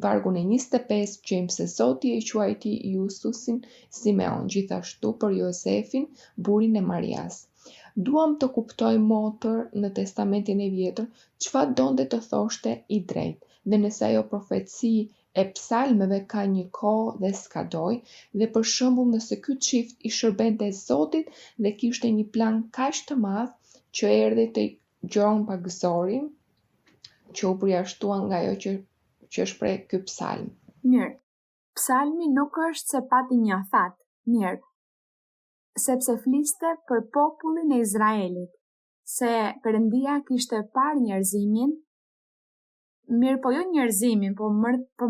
vargun e 25, James e Zoti e quajti Justusin Simeon, gjithashtu për Josefin, burin e Marias. Duam të kuptoj motër në Testamentin e Vjetër çfarë donte të thoshte i drejtë, dhe nëse ajo profeci e psalmeve ka një kohë dhe skadoj, dhe për shembull nëse ky çift i shërbente Zotit dhe kishte një plan kaq të madh që erdhi te John Pagzori, që u përjashtua nga ajo që shpreh ky psalm. Mirë, psalmi nuk është se pati një afat, mirë, sepse fliste për popullin e Izraelit, se Perëndia kishte parë njerëzimin, mirë po jo njerëzimin, po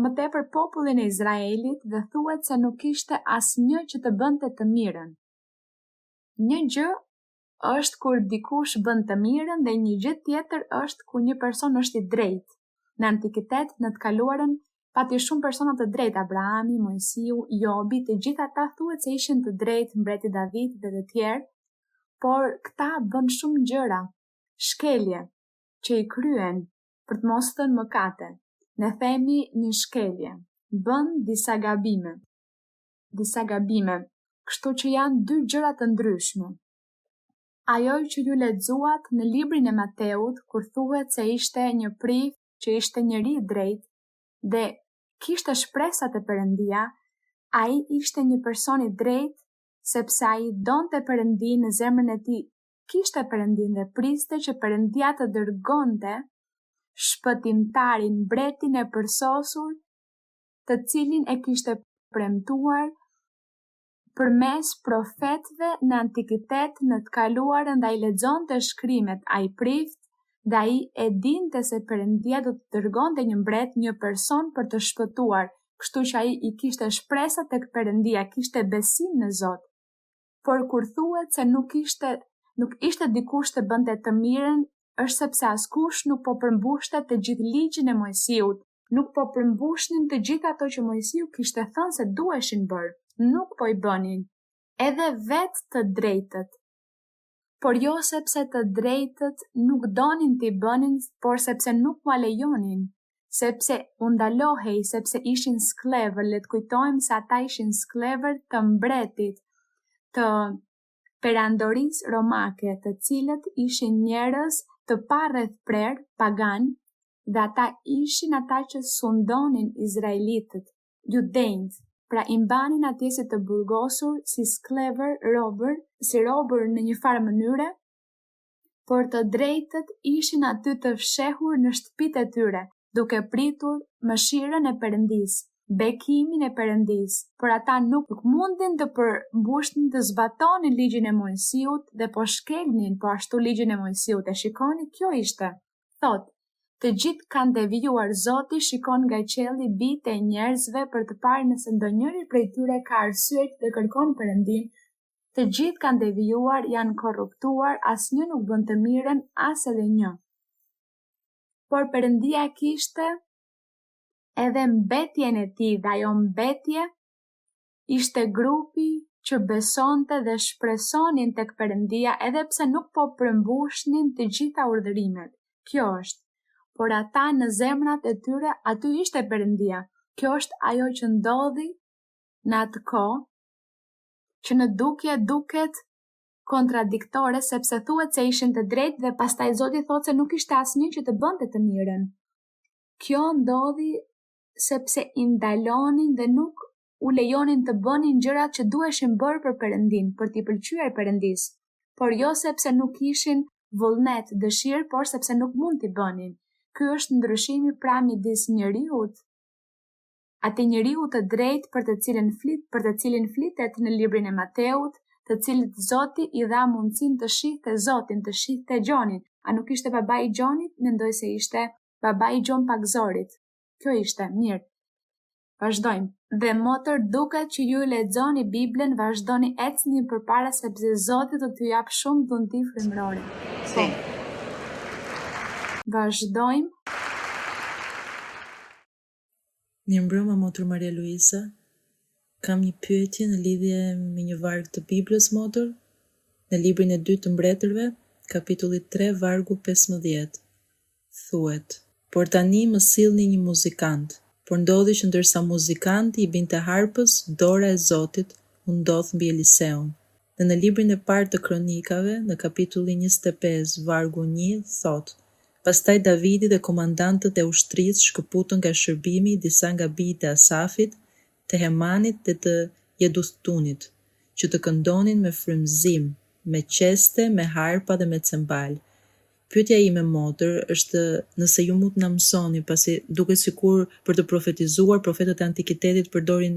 më tepër popullin e Izraelit dhe thuhet se nuk kishte asnjë që të bënte të mirën. Një gjë është kur dikush bën të mirën dhe një gjë tjetër është kur një person është i drejtë. Në antikitet, në të kaluarën, pati shumë persona të drejtë, Abrahami, Mojsiu, Jobi, të gjitha ata thuhet se ishin të drejtë, mbreti David dhe të tjerë, por këta bën shumë gjëra, shkelje, që i kryen për të mos thënë mëkate. Ne themi një shkelje, bën disa gabime, kështu që janë dy gjëra të ndryshme. Ajo që ju lexuat në librin e Mateut, kur thuhet se ishte një prif që ishte njeri i drejtë dhe kishte shpresat e Perëndia, ai ishte një person i drejtë sepse ai donte Perëndin në zemrën e tij, kishte Perëndin dhe priste që Perëndia të dërgonte shpëtimtarin, mbretin e përsosur, të cilin e kishte premtuar përmes profetëve në antikitet, në të kaluarën, dhe ai lexonte shkrimet, ai prift, dhe ai e dinte se Perëndia do të dërgonte një mbret, një person për të shpëtuar, kështu që ai i kishte shpresa tek Perëndia, kishte besim në Zot. Por kur thuhet se nuk ishte dikush të bënte të mirën, është sepse askush nuk po përmbushte të gjithë ligjin e Mojsiut, nuk po përmbushnin të gjithë ato që Mojsiu kishte thënë se duheshin bërë, nuk po i bënin, edhe vetë të drejtët. Por jo sepse të drejtët nuk donin t'i bënin, por sepse nuk ma lejonin, sepse u ndalohej, sepse ishin sklever. Le të kujtojmë se ata ishin sklever të mbretit, të perandorisë romake, të cilët ishin njerëz të parreth prerë, pagan, dhe ata ishin ata që sundonin izraelitët, judenjt. Pra i mbanin atje si të burgosur, si sklever, si robër në një farë mënyre, por të drejtët ishin aty të fshehur në shtëpitë e tyre, duke pritur mëshirën e Perëndisë, bekimin e Perëndisë, por ata nuk mundin të përmbushnin, të zbatonin ligjin e Mojsiut dhe po shkelnin po ashtu ligjin e Mojsiut. E shikoni, kjo ishte. Thotë, të gjithë kanë devijuar, Zoti shikon nga qielli bijtë e njerëzve për të parë nëse ndonjëri prej tyre ka arsye të kërkon Perëndin. Të gjithë kanë devijuar, janë korruptuar, asnjë nuk bën të mirën, as edhe një. Por Perëndia kishte edhe mbetjen e tij, dhe ajo mbetje ishte grupi që besonte dhe shpresonin tek Perëndia, edhe pse nuk po përmbushnin të gjitha urdhërimet. Kjo është. Por ata në zemrat e tyre, aty ishte Perëndia. Kjo është ajo që ndodhi në atë kohë, që në dukje duket kontradiktore, sepse thuhet se ishin të drejtë dhe pastaj Zoti thotë se nuk ishte asnjë që të bënte të mirën. Kjo ndodhi sepse i ndalonin dhe nuk u lejonin të bënin gjërat që duheshin bërë për Perëndin, për t'i pëlqyer Perëndisë, por jo sepse nuk ishin vullnet, dëshirë, por sepse nuk mund t'i bënin. Ky është ndryshimi pra midis njeriut, atij njeriu të drejtë për të cilin flitet në librin e Mateut, të cilit Zoti i dha mundësinë të shihte Zotin, të shihte Gjonin. A nuk ishte babai i Gjonit? Mendoj se ishte babai i Gjon Pagzorit. Kjo ishte, mirë. Vazhdojmë. Dhe motër, duket që ju lexoni Biblën, vazhdoni ecni përpara sepse Zoti do t'ju jap shumë dhunti frymërore. Si. Vazhdojmë. Mirëmbrëma, motër Maria Luisa. Kam një pyetje në lidhje me një varg të Biblës, motër, në librin e 2 të Mbretërve, kapitulli 3, vargu 15. Thuhet: por tani më sillni një muzikant. Por ndodhi që ndërsa muzikanti i binte harpës, dora e Zotit u ndodh mbi Eliseun. Dhe në librin e parë të Kronikave, në kapitullin 25, vargu 1, thotë: Pastaj Davidi dhe komandantët e ushtrisë shkëputën nga shërbimi disa nga bijtë e Asafit, të Hemanit dhe të Jeduthnit, që të këndonin me frymëzim, me qeste, me harpa dhe me cembal. Pyetja ime motër është nëse ju mund të na mësoni, pasi duket sikur për të profetizuar profetët e antikitetit përdorin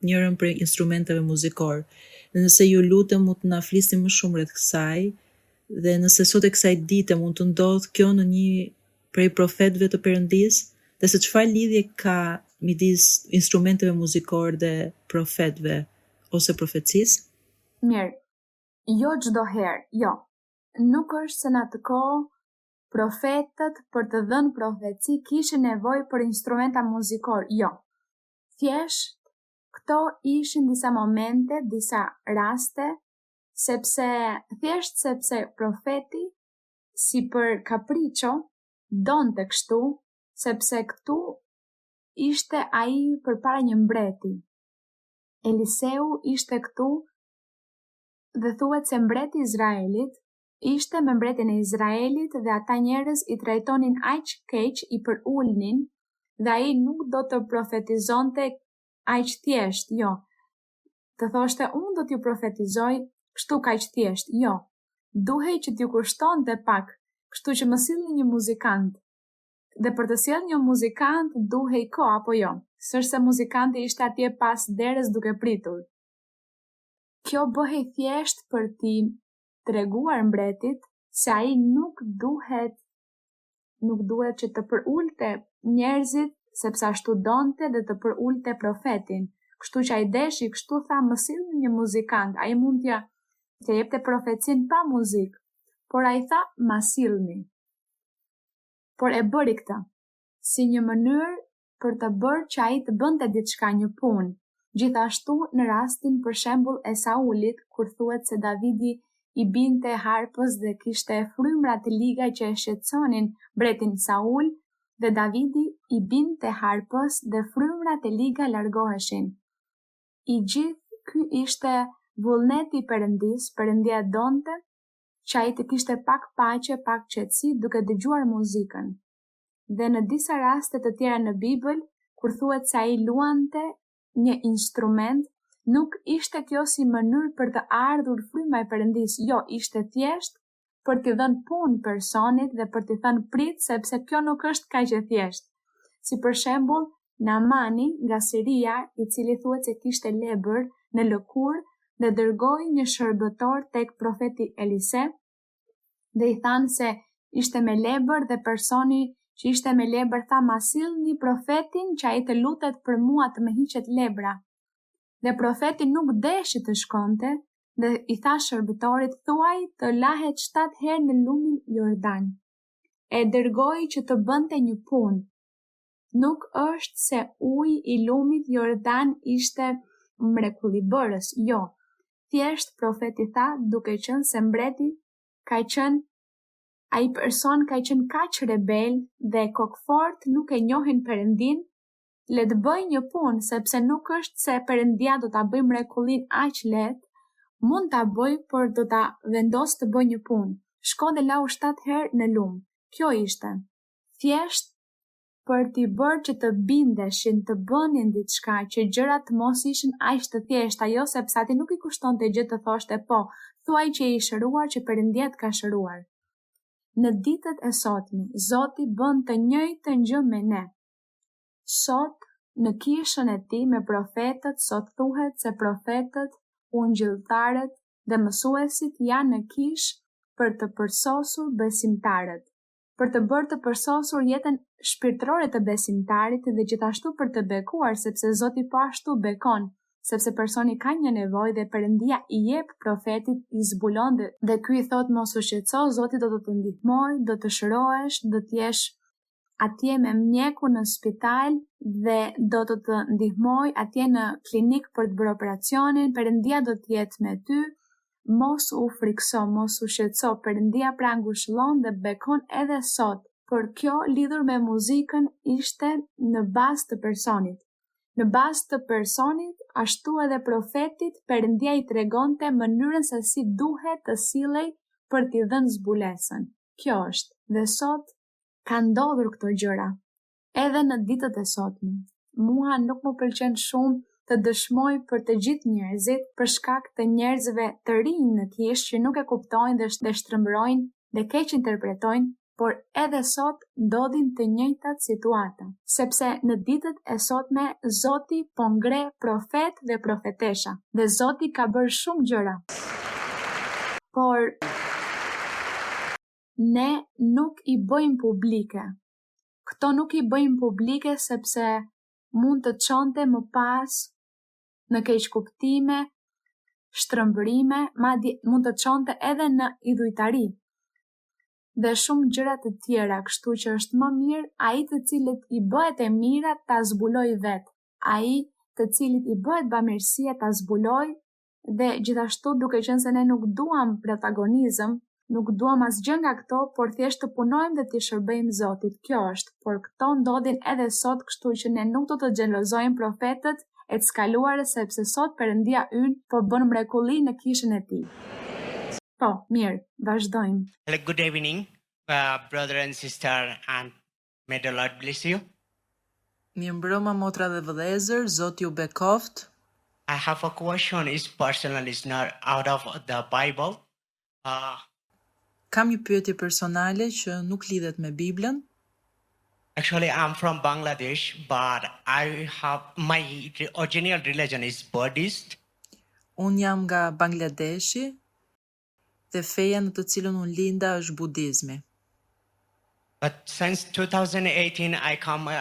njërin prej instrumenteve muzikor. Dhe nëse ju lutem mund të na flisni më shumë rreth kësaj, dhe nëse sot e kësaj dite mund të ndodh kjo në një prej profetëve të Perëndisë, dhe se çfarë lidhje ka midis instrumenteve muzikor dhe profetëve ose profecisë? Mirë, jo çdo herë, jo. Nuk është se në atë kohë profetët për të dhënë profeci kishin nevojë për instrumenta muzikor, jo. Thjesht, këto ishin disa momente, disa raste, sepse profeti, si për kapriço, donte kështu, sepse këtu ishte ai përpara një mbreti. Eliseu ishte këtu dhe thuhet se mbreti i Izraelit ishte me mbretin e Izraelit dhe ata njerëz i trajtonin aq keq, i përulnin dhe ai nuk do të profetizonte aq thjesht, jo. Të thoshte unë do t'ju profetizoj kështu kaq thjesht, jo. Duhej që t'ju kushtonte pak, kështu që më sillni një muzikant. Dhe për të sjellë një muzikant duhej kohë apo jo? S'është se muzikanti ishte atje pas derës duke pritur. Kjo bëhej thjesht për t'i treguar mbretit se ai nuk duhet që të përulte njerëzit, sepse ashtu donte dhe të përulte profetin. Kështu që ai deshi, kështu tha, më sillni një muzikant, ai mund t'ja jepte profecin pa muzikë, por ai tha, ma sillni. Por e bëri këtë, si një mënyrë për të bërë që ai të bënte diçka, një punë. Gjithashtu në rastin për shembull e Saulit, kur thuhet se Davidi i binte harpës dhe kishte frymra të liga që e shqetësonin mbretin Saul, dhe Davidi i binte harpës dhe frymrat e liga largoheshin. I gjithë ky ishte vullneti i Perëndis, Perëndia donte që ai të kishte pak paqe, pak qetësi duke dëgjuar muzikën. Dhe në disa raste të tjera në Bibël, kur thuhet se ai luante një instrument, nuk ishte kjo si mënyrë për të ardhur fryma e Perëndis, jo, ishte thjesht për t'i dhënë punë personit dhe për t'i thënë prit, sepse kjo nuk është kaq e thjeshtë. Si për shembull, Naamani nga Siria, i cili thuhet se kishte lebër në lëkurë dhe dërgoi një shërbëtor tek profeti Elise dhe i thanë se ishte me lebër dhe personi që ishte me lebër tha ma sillni profetin që ai të lutet për mua të më hiqet lebra. Dhe profeti nuk deshi të shkonte dhe i tha shërbëtorit thuaj të lahet 7 herë në lumin Jordan. E dërgoi që të bënte një punë. Nuk është se uji i lumit Jordan ishte mrekullibërës, jo. Thjesht profeti tha duke qenë se mbreti ai person ka qenë kaq rebel dhe kokfort nuk e njohin Perëndin, le të bëj një punë, sepse nuk është se Perëndia do ta bëj mrekullin aq lehtë, mund ta bëj, por do ta vendos të bëj një punë. Shko dhe lau 7 herë në lum. Kjo ishte. Thjesht për t'i bërë që të bindeshin, të bënin diçka, që gjërat mos ishin aq të thjeshta, jo sepse ati nuk i kushtonte gjë të thoshte po, thuaj që i shëruar, që Perëndia të ka shëruar. Në ditët e sotme, Zoti bën të njëjtën gjë me ne. Sot, në kishën e tij me profetët, sot thuhet se profetët, ungjilltarët dhe mësuesit janë në kishë për të përsosur besimtarët, për të bërë të përsosur jetën shpirtërore të besimtarit dhe gjithashtu për të bekuar, sepse Zoti po ashtu bekon, sepse personi ka një nevojë dhe Perëndia i jep profetit, i zbulon dhe ky i thot mos u shqetëso, Zoti do të ndihmoj, do të shërohesh, do të jesh atje me mjeku në spital dhe do të ndihmoj atje në klinik për të bërë operacionin, Perëndia do të jetë me ty, mos u frikso, mos u shqetëso, Perëndia pra ngushëllon dhe bekon edhe sot por kjo lidhur me muzikën ishte në bazë të personit. Në bazë të personit, ashtu edhe profetit, Perëndia i tregonte mënyrën se si duhet të sillej për t'i dhënë zbulesën. Kjo është, dhe sot ka ndodhur këto gjëra, edhe në ditët e sotme. Mua nuk më pëlqen shumë të dëshmoj për të gjithë njerëzit për shkak të njerëzve të rinj në kishë që nuk e kuptojnë dhe shtrëmbrojnë dhe keq interpretojnë, por edhe sot ndodhin të njëjtat situata, sepse në ditët e sotme Zoti po ngre profet dhe profetesha, dhe Zoti ka bërë shumë gjëra. Por ne nuk i bëjmë publike. Këto nuk i bëjmë publike sepse mund të çonte më pas në keqkuptime, shtrëmbrime, madje mund të çonte edhe në idhujtari dhe shumë gjëra të tjera, kështu që është më mirë ai të cilit i bëhet e mira ta zbuloj vetë, ai të cilit i bëhet bamirësia ta zbuloj, dhe gjithashtu duke qenë se ne nuk duam protagonizëm, nuk duam asgjë nga këto, por thjesht të punojmë dhe të shërbejmë Zotit. Kjo është, por këto ndodhin edhe sot, kështu që ne nuk do të xhelozojmë profetët e të skaluarës, sepse sot Perëndia ynë po bën mrekulli në kishën e tij. Po, mirë, vazhdojmë. Hello, good evening, brother and sister, and may the Lord bless you. Mirëmbrëma motra dhe vëllezër, Zoti ju bekoft. I have a question, is personal, is not out of the Bible. Kam një pyetje personale që nuk lidhet me Biblën. Actually, I'm from Bangladesh, but my original religion is Buddhist. Unë jam nga Bangladeshi dhe feja në të cilën unë linda është budizmi. But since 2018, I come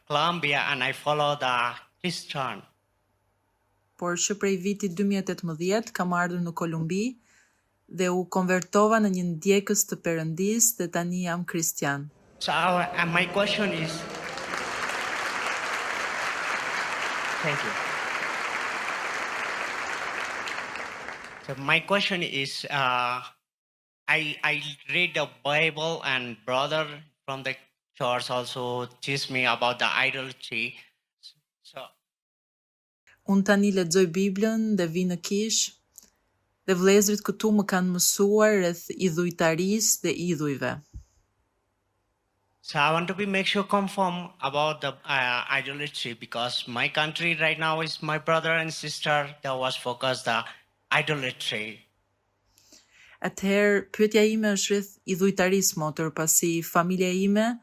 Colombia and I follow the Christian. Por që prej vitit 2018 kam ardhur në Kolumbi dhe u konvertova në një ndjekës të Perëndisë dhe tani jam kristian. So my question is, thank you. So my question is, I read the Bible and brother from the church also teach me about the idolatry. So Unë tani lexoj Biblën dhe vi në kishë dhe vëllezërit këtu më kanë mësuar rreth idhujtarisë dhe idhujve. So I want to make sure confirm about the idolatry, because my country right now is my brother and sister that was focused the idolatry. Atëherë, pyetja ime është rreth idhujtarisë motor, pasi familja ime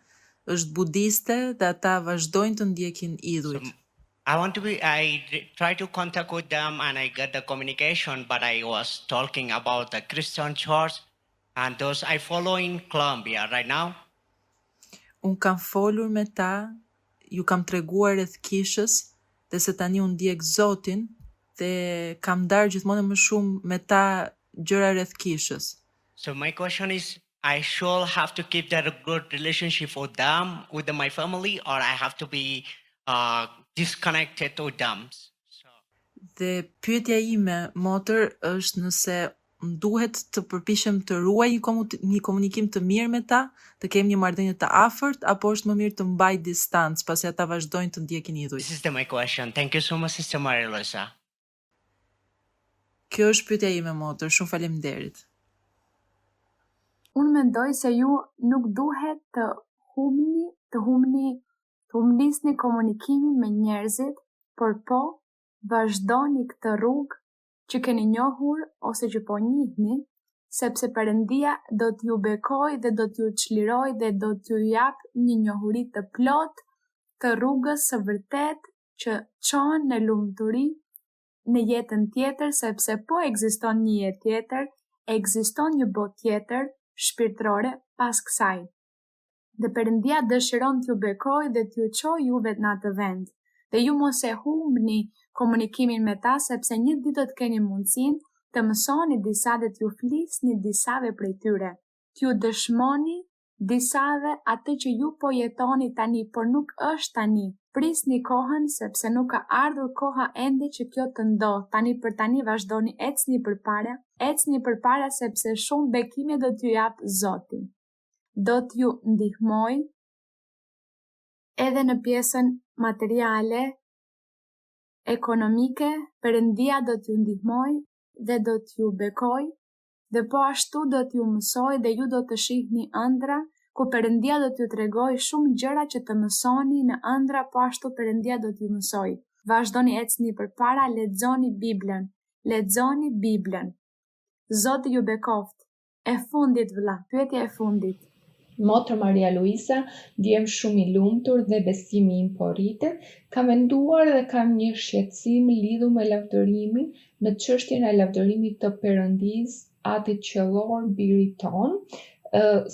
është budiste dhe ata vazhdojnë të ndjekin idhujt. I try to contact with them and I get the communication, but I was talking about the Christian church and those I follow in Colombia right now. Unë kam folur me ta, ju kam treguar rreth kishës dhe se tani unë ndjek Zotin dhe kam darë gjithmonë më shumë me ta gjëra rreth kishës. So my question is, I should have to keep that good relationship with them, with my family, or I have to be disconnected with them. So. Dhe pyetja ime, motër, është nëse duhet të përpishem të ruaj një komunikim të mirë me ta, të kem një marrëdhënie të afërt, apo është më mirë të mbaj distancë, pasi ata vazhdojnë të ndjekin idhujt. This is my question. Thank you so much, Sister Maria Luisa. Kjo është pyetja ime, motër. Shumë faleminderit. Unë mendoj se ju nuk duhet të humnisni komunikimin me njerëzit, por po vazhdoni këtë rrugë që keni njohur ose që po njihni, sepse Perëndia do t'ju bekoj dhe do t'ju çliroj dhe do t'ju jap një njohuri të plot të rrugës së vërtet që çon në lumturi në jetën tjetër, sepse po ekziston një jetë tjetër, ekziston një botë tjetër shpirtërore pas kësaj. Dhe Perëndia dëshiron t'ju bekoj dhe t'ju çojë juve në atë vend. Dhe ju mos e humbni komunikimin me ta, sepse një ditë do të keni mundësinë të mësoni disa dhe t'ju flisni disave prej tyre. T'ju dëshmoni disave atë që ju po jetoni tani, por nuk është tani. Prisni kohën, sepse nuk ka ardhur koha ende që kjo të ndodhë. Tani për tani vazhdoni, ecni përpara sepse shumë bekime do t'ju jap Zoti. do t'ju ndihmoj edhe në pjesën materiale, ekonomike, Perëndia do t'ju ndihmoj dhe do t'ju bekoj, dhe po ashtu do t'ju mësoj dhe ju do të shihni ëndra, ku Perëndia do t'ju tregoj shumë gjëra që të mësoni në ëndra, po ashtu Perëndia do t'ju mësoj. Vazhdoni ecni përpara, lexoni Biblën. Zoti ju bekoft. E fundit vëlla, pyetja e fundit. Motër Maria Luisa, ndjem shumë i lumtur dhe besimi im po rritet. Kam menduar dhe kam një shqetësim lidhur me lavdërimin, në çështjen e lavdërimit të Perëndisë, Atit Qellor, Birit ton,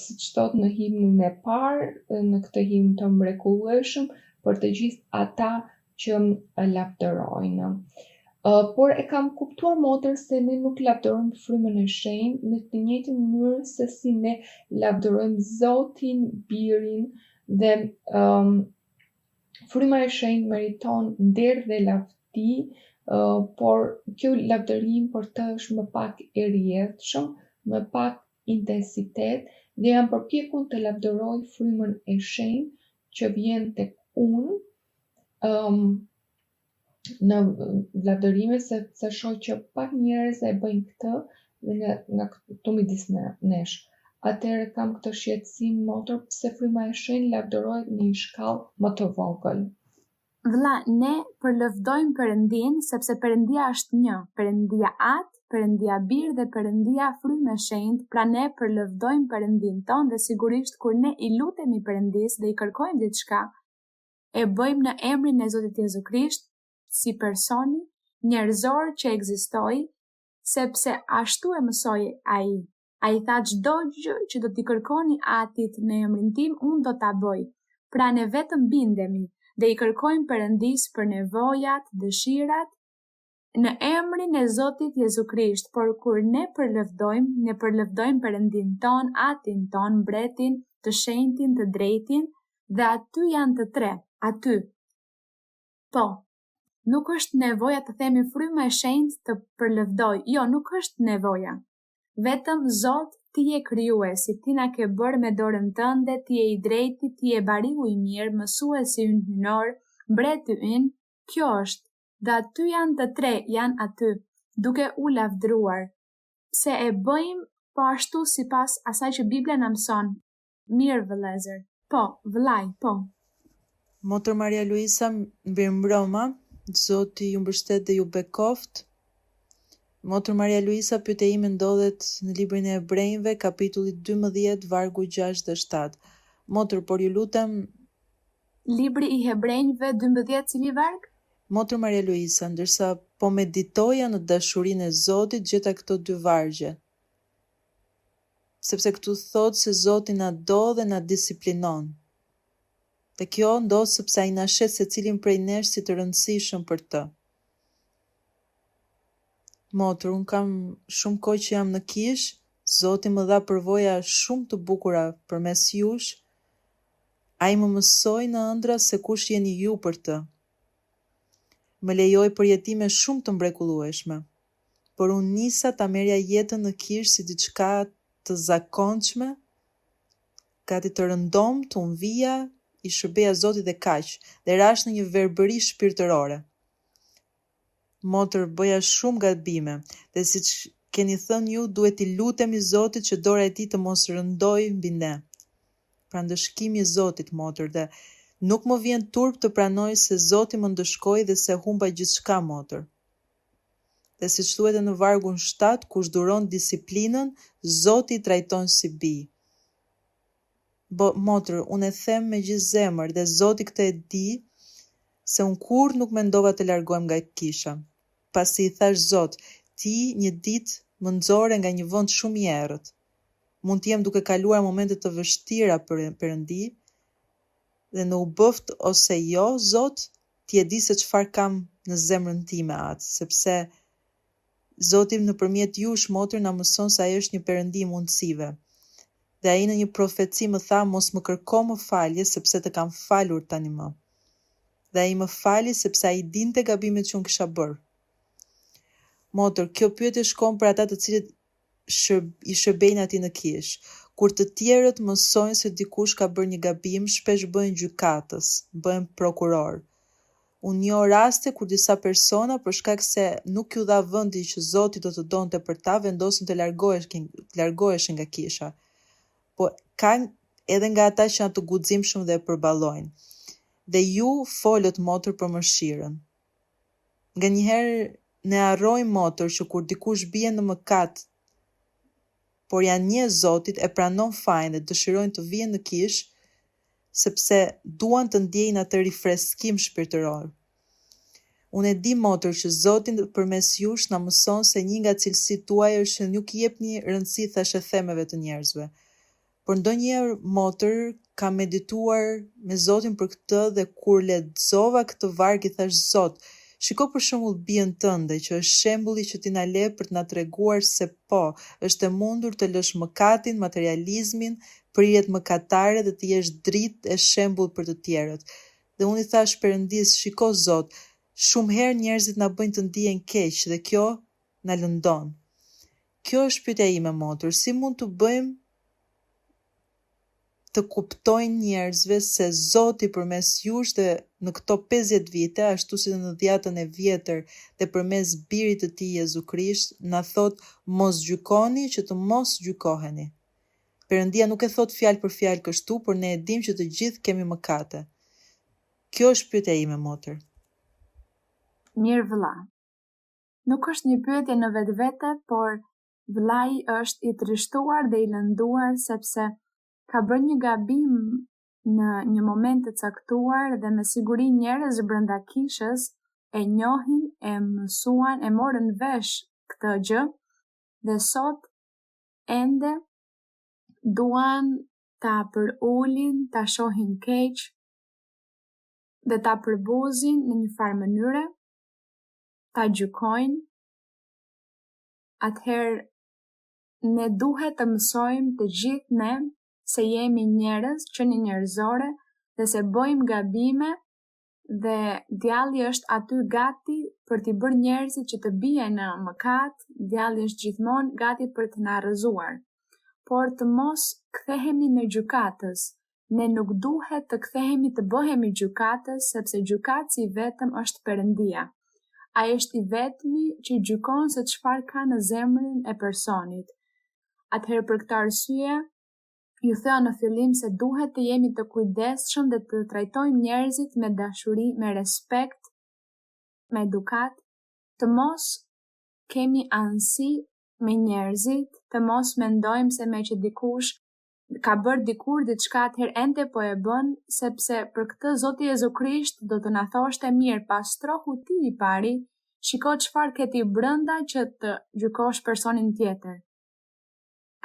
siç thot në himnin e parë, në këtë himn të mrekullueshëm për të gjithë ata që lavdërojnë. Por e kam kuptuar motër se ne nuk lavdërojmë frymën e shenjtë në të njëjtën mënyrë se si ne lavdërojmë Zotin, Birin dhe fryma e shenjtë meriton nder dhe lavdi, por kjo lavdërim për të është më pak i rrjedhshëm, më pak intensitet, dhe jam përpjekur të lavdëroj frymën e shenjtë që vjen tek unë në lavdërime, se shoh që pak njerëz e bëjnë këtë dhe nga këtu midis nesh. Atëherë kam këtë shqetësim motër, pse fryma e shenjtë lavdërohet në një shkallë më të vogël. Vëlla, ne përlëvdojmë Perëndinë sepse Perëndia është një, Perëndia Atë, Perëndia Bir dhe Perëndia Frymë e Shenjtë, pra ne përlëvdojmë Perëndinë tonë dhe sigurisht kur ne i lutemi Perëndisë dhe i kërkojmë diçka, e bëjmë në emrin e Zotit Jezu Krisht, si personi njerëzor që ekzistoi, sepse ashtu e mësoi ai. Ai tha çdo gjë që do t'i kërkoni Atit në emrin tim, unë do ta bëj. Pra ne vetëm bindemi dhe i kërkojmë Perëndisë për nevojat, dëshirat, në emrin e Zotit Jezu Krisht, por kur ne përlëvdojmë Perëndinë ton, Atin ton, Mbretin, të Shenjtin, të Drejtin, dhe aty janë të tre, aty. Po, nuk është nevoja të themi fryma e shenjtë të përlëvdoj, jo, nuk është nevoja. Vetëm Zot, ti je krijuesi, ti na ke bërë me dorën tënde, ti je i drejti, ti je bariu i mirë, mësuesi ynë hynor, mbreti ynë, kjo është. Dhe aty janë të tre, janë aty, duke u lavdruar. Se e bëjmë po ashtu sipas asaj që Bibla na mëson. Mirë vëllezër. Po, vëllai, po. Motër Maria Luisa, mirëmbrëma, Zoti ju mbështet dhe ju bekoft. Motër Maria Luisa, pyetja ime ndodhet në librin e Hebrejve, kapitulli 12, vargu 6 dhe 7. Motër, por ju lutem... Libri i Hebrejve 12, cili varg? Motër Maria Luisa, ndërsa po meditoja në dashurinë e Zotit, gjeta këto dy vargje. Sepse këtu thot se Zoti na do dhe na disiplinon. Dhe kjo ndodh sepse ai na shet secilin prej nesh si të rëndësishëm për të. Motër, unë kam shumë kohë që jam në kish, Zoti më dha përvoja shumë të bukura përmes jush. Ai më mësoi në ëndra se kush jeni ju për të. Më lejoi përjetime shumë të mrekullueshme. Por unë nisa ta merja jetën në kish si diçka të zakonshme, gati të rëndomt, unë vija, i shërbeja Zotit dhe kaq, dhe rash në një verbëri shpirtërore. Motër, bëja shumë gabime, dhe siç keni thënë ju, duhet i lutemi Zotit që dora e tij të mos rëndoj mbi ne. Pra ndëshkimi i Zotit, motër, dhe nuk më vjen turp të pranoj se Zoti më ndëshkoi dhe se humba gjithçka, motër. Dhe siç thuhet në vargun 7, kush duron disiplinën, Zoti i trajton si bij. Motër, unë e them me gjithë zemër dhe Zoti këtë e di, se unë kur nuk mendova të largohem nga kisha. Pasi i thash Zot, ti një ditë më nxore nga një vend shumë i errët. Mund të jem duke kaluar momente të vështira për Perëndi, dhe në u bëft ose jo, Zot, ti e di se çfarë kam në zemrën time atë, sepse Zoti nëpërmjet jush, motër, na mëson se ai është një Perëndi i mundësive. Dhe ai në një profeci më tha, mos më kërko më falje, sepse të kam falur tani më. Dhe ai më fali sepse ai dinte gabimet që unë kisha bërë. Motër, kjo pyetje shkon për ata të cilët i shërbejnë atij në kish. Kur të tjerët mësojnë se dikush ka bërë një gabim, shpesh bëjnë gjykatës, bëjnë prokuror. Unë njoh raste kur disa persona për shkak se nuk ju dha vendi që Zoti do të donte për ta, vendosin të largoheshin nga kisha. Po ka edhe nga ata që janë të guximshëm dhe e përballojnë. Dhe ju folët motër për mëshirën. Nganjëherë ne harrojmë motër që kur dikush bie në mëkat, por janë një Zotit, e pranon fajin dhe dëshirojnë të vijen në kishë, sepse duan të ndjejnë atë rifreskim shpirtëror. Unë e di motër që Zoti përmes jush na mëson se një nga cilësitë tuaja është që nuk i jepni rëndësi thashethemeve të njerëzve. Por ndonjëherë motër kam medituar me Zotin për këtë dhe kur lexova këtë varg i thash Zot, shiko për shembull bijën tënde që është shembulli që ti na le për të na treguar se po, është e mundur të lësh mëkatin, materializmin, prirjet mëkatare dhe të jesh dritë e shembull për të tjerët. Dhe unë i thash Perëndis, shiko Zot, shumë herë njerëzit na bëjnë të ndihen keq dhe kjo na lëndon. Kjo është pyetja ime motër, si mund të bëjmë të kuptojnë njerëzve se Zoti përmes jush dhe në këto 50 vite, ashtu si në dhjetën e vjetër dhe përmes birit të tij Jezu Krisht, na thot mos gjykoni që të mos gjykoheni. Perëndia nuk e thot fjalë për fjalë kështu, por ne e dim që të gjithë kemi mëkate. Kjo është pyetja ime motër. Mirë vëlla. Nuk është një pyetje në vetvete, por vëllai është i trishtuar dhe i lënduar sepse ka bërë një gabim në një moment të caktuar dhe me siguri njerëz brenda kishës e njohin, e mësuan, e morën vesh këtë gjë dhe sot ende duan ta përulin, ta shohin keq dhe ta përbuzin në një farë mënyre, ta gjykojnë. Atëherë ne duhet të mësojmë të gjithë ne se jemi njerëz, që një njerëzore, dhe se bëjmë gabime dhe djalli është aty gati për t'i bërë njerëzit që të bien në mëkat, djalli është gjithmonë gati për të na rrëzuar. Por të mos kthehemi në gjykatës. Ne nuk duhet të kthehemi të bëhemi gjykatës, sepse gjykatësi i vetëm është Perëndia. Ai është i vetmi që gjykon se çfarë ka në zemrën e personit. Atëherë për këtë arsye, ju thea në fillim se duhet të jemi të kujdesshëm dhe të trajtojmë njerëzit me dashuri, me respekt, me edukat, të mos kemi anësi me njerëzit, të mos mendojmë se me që dikush ka bërë dikur diçka atëherë ende po e bën, sepse për këtë Zoti Jezu Krisht do të na thoshte mirë, pastrohu ti i pari, shiko çfarë ke ti brenda që të gjykosh personin tjetër.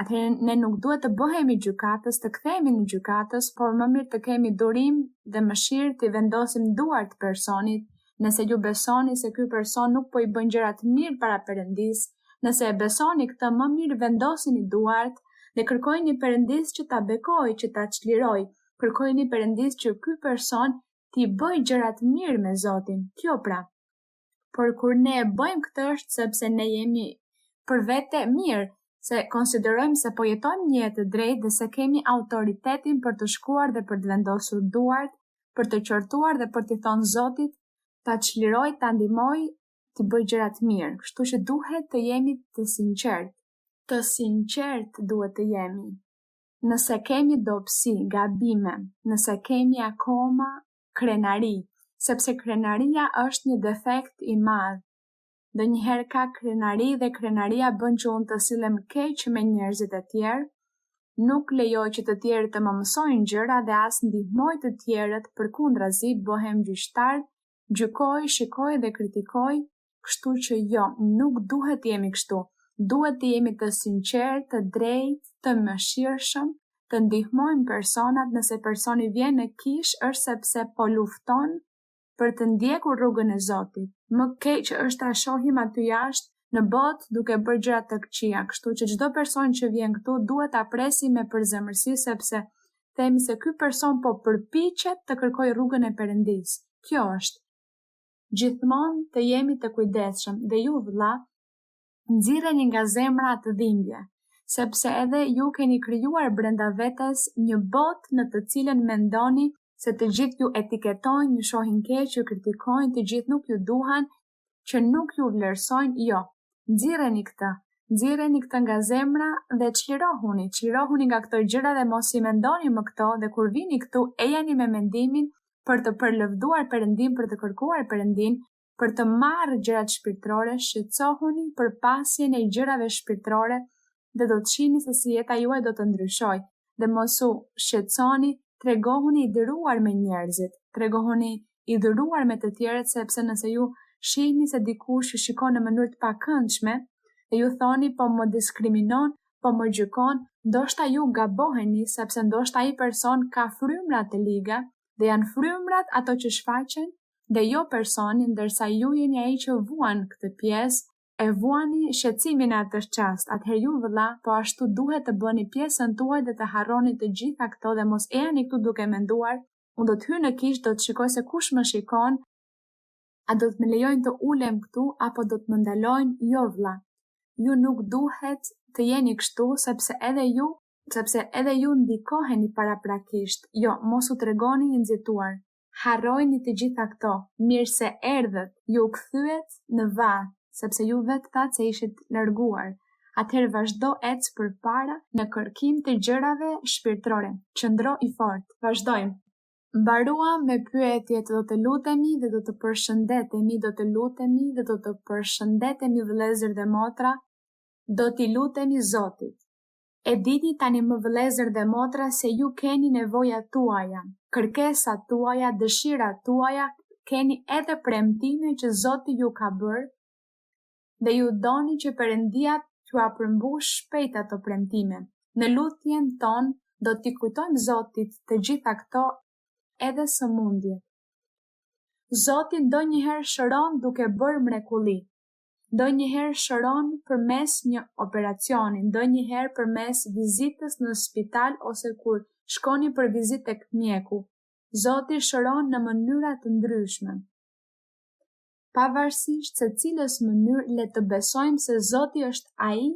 Atëherë ne nuk duhet të bëhemi gjykatës, të kthehemi në gjykatës, por më mirë të kemi durim dhe mëshirë të vendosim duart personit, nëse ju besoni se ky person nuk po i bën gjëra të mirë para Perëndis, nëse e besoni këtë, më mirë vendosini duart dhe kërkojini Perëndis që ta bekojë, që ta çliroj, kërkojini Perëndis që ky person t'i bëj gjëra të mirë me Zotin. Kjo pra. Por kur ne e bëjmë këtë është sepse ne jemi për vete mirë, se konsiderojmë se po jetojmë një jetë të drejtë dhe se kemi autoritetin për të shkuar dhe për të vendosur duart, për të qortuar dhe për t'i thonë Zotit, ta çliroj, ta ndihmoj, t'i bëj gjëra të mirë. Kështu që duhet të jemi të sinqert. Të sinqert duhet të jemi. Nëse kemi dobësi, gabime, nëse kemi akoma krenari, sepse krenaria është një defekt i madh. Dhe njëherë ka krenari dhe krenaria bën që unë të silem keq me njerëzit e tjerë, nuk lejoj që të tjerët të më mësojnë gjëra dhe as ndihmoj të tjerët, përkundrazi bëhem gjyqtar, gjykoj, shikoj dhe kritikoj, kështu që jo, nuk duhet të jemi kështu. Duhet të jemi të sinqertë, të drejtë, të mëshirshëm, të ndihmojmë personat nëse personi vjen në kish është sepse po lufton për të ndjekur rrugën e Zotit. Më keq është ta shohim aty jashtë në botë duke bërë gjëra të këqija, kështu që çdo person që vjen këtu duhet ta presim me përzemërsi sepse themi se ky person po përpiqet të kërkojë rrugën e Perëndis. Kjo është. Gjithmonë të jemi të kujdesshëm dhe ju vëlla, nxirreni nga zemra të dhimbje, sepse edhe ju keni krijuar brenda vetes një botë në të cilën mendoni se të gjithë ju etiketojnë, ju shohin keq, ju kritikojnë, të gjithë nuk ju duhan, që nuk ju vlerësojnë, jo. Nxirreni këtë nga zemra dhe çlirohuni nga këto gjëra dhe mos I mendoni më këto dhe kur vini këtu ejani me mendimin për të përlëvduar Perëndin, për të kërkuar Perëndin, për të marrë gjërat shpirtërore, shqetësohuni për pasjen e gjërave shpirtërore dhe do të shihni se si jeta juaj do të ndryshojë dhe mos u shqetësoni, tregohuni I dëruar me njerëzit, tregohuni I dëruar me të tjerët sepse nëse ju shihni se dikush ju shikon në mënyrë të pakëndshme dhe ju thoni po më diskriminon, po më gjykon, ndoshta ju gaboheni sepse ndoshta ai person ka frymra të liga dhe janë frymrat ato që shfaqen dhe jo personi, ndërsa ju jeni ai që vuan këtë pjesë, e vuani shqetësimin e atë çast. Atëherë ju vëlla, po ashtu duhet të bëni pjesën tuaj dhe të harroni të gjitha këto dhe mos ejani këtu duke menduar, unë do të hyj në kishë, do të shikoj se kush më shikon, a do të më lejojnë të ulem këtu apo do të më ndalojnë, jo vëlla. Ju nuk duhet të jeni kështu sepse edhe ju ndikoheni paraprakisht. Jo, mos u tregoni I nxituar. Harrojni të gjitha këto, mirë se erdhët, ju kthyet në varr, sepse ju vetë thatë se ishit larguar. Atëherë vazhdo ec përpara në kërkim të gjërave shpirtërore. Qëndro I fortë. Vazhdojmë. Mbaruam me pyetjet, do të lutemi dhe do të përshëndetemi vëllezër dhe motra, do t'i lutemi Zotit. E dini tani më vëllezër dhe motra se ju keni nevojat tuaja, kërkesat tuaja, dëshirat tuaja, keni edhe premtime që Zoti ju ka bërë dhe ju doni që Perëndia t'ju përmbush shpejt ato premtime. Në lutjen tonë do t'i kujtojmë Zotit të gjitha këto edhe sëmundjet. Zoti ndonjëherë shëron duke bërë mrekulli. Ndonjëherë shëron përmes një operacioni, ndonjëherë përmes vizitës në spital ose kur shkoni për vizitë tek mjeku. Zoti shëron në mënyra të ndryshme. Pavarësisht se cilës mënyrë, le të besojmë se Zoti është ai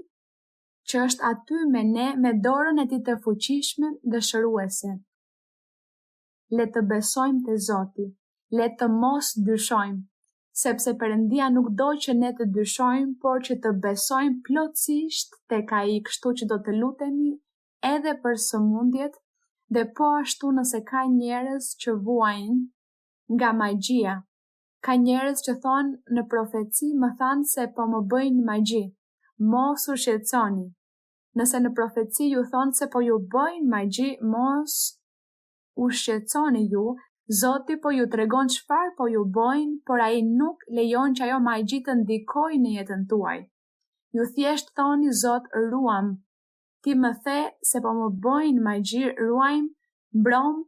që është aty me ne me dorën e Tij të fuqishme dhe shëruese. Le të besojmë te Zoti, le të mos dyshojmë, sepse Perëndia nuk do që ne të dyshojmë, por që të besojmë plotësisht tek ai, kështu që do të lutemi edhe për sëmundjet dhe po ashtu nëse ka njerëz që vuajnë nga magjia. Ka njerëz që thonë në profeci më thanë se po më bëjnë magji. Mos u shqetësoni. Nëse në profeci ju thonë se po ju bëjnë magji, mos u shqetësoni ju. Zoti po ju tregon çfarë po ju bëjnë, por ai nuk lejon që ajo magji të ndikojë në jetën tuaj. Ju thjesht thoni Zot, ruam. Ti më the se po më bëjnë magji, ruajmë, mbrom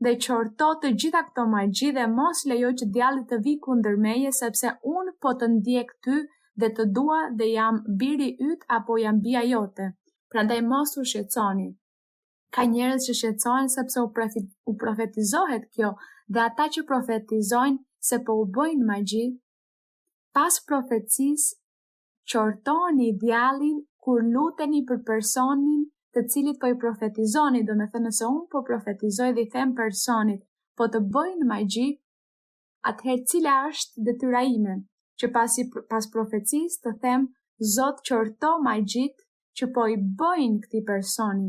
dhe qorto të gjitha këto magji dhe mos lejo që djalli të vi kundër meje sepse unë po të ndjek ty dhe të dua dhe jam biri yt apo jam bia jote. Prandaj mos u shqetësoni. Ka njerëz që shqetësohen sepse u profetizohet kjo dhe ata që profetizojnë se po u bëjnë magji, pas profecisë qortoni djallin kur luteni për personin të cilit po I profetizoni, do me thënë nëse unë po profetizoj dhe I them personit, po të bëjnë magji, atëherë cila është detyra ime, që pas profecisë të them, Zot qorto magjit që po I bëjnë këtij personi.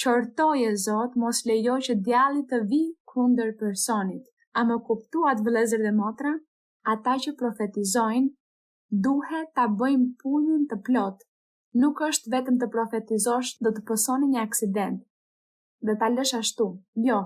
Qortoje Zot, mos lejo që djalli të vi kundër personit. A më kuptuat vëllezër dhe motra? Ata që profetizojnë, duhet ta bëjmë punën të plotë. Nuk është vetëm të profetizosh do të pësoni një aksident dhe ta lësh ashtu. Jo,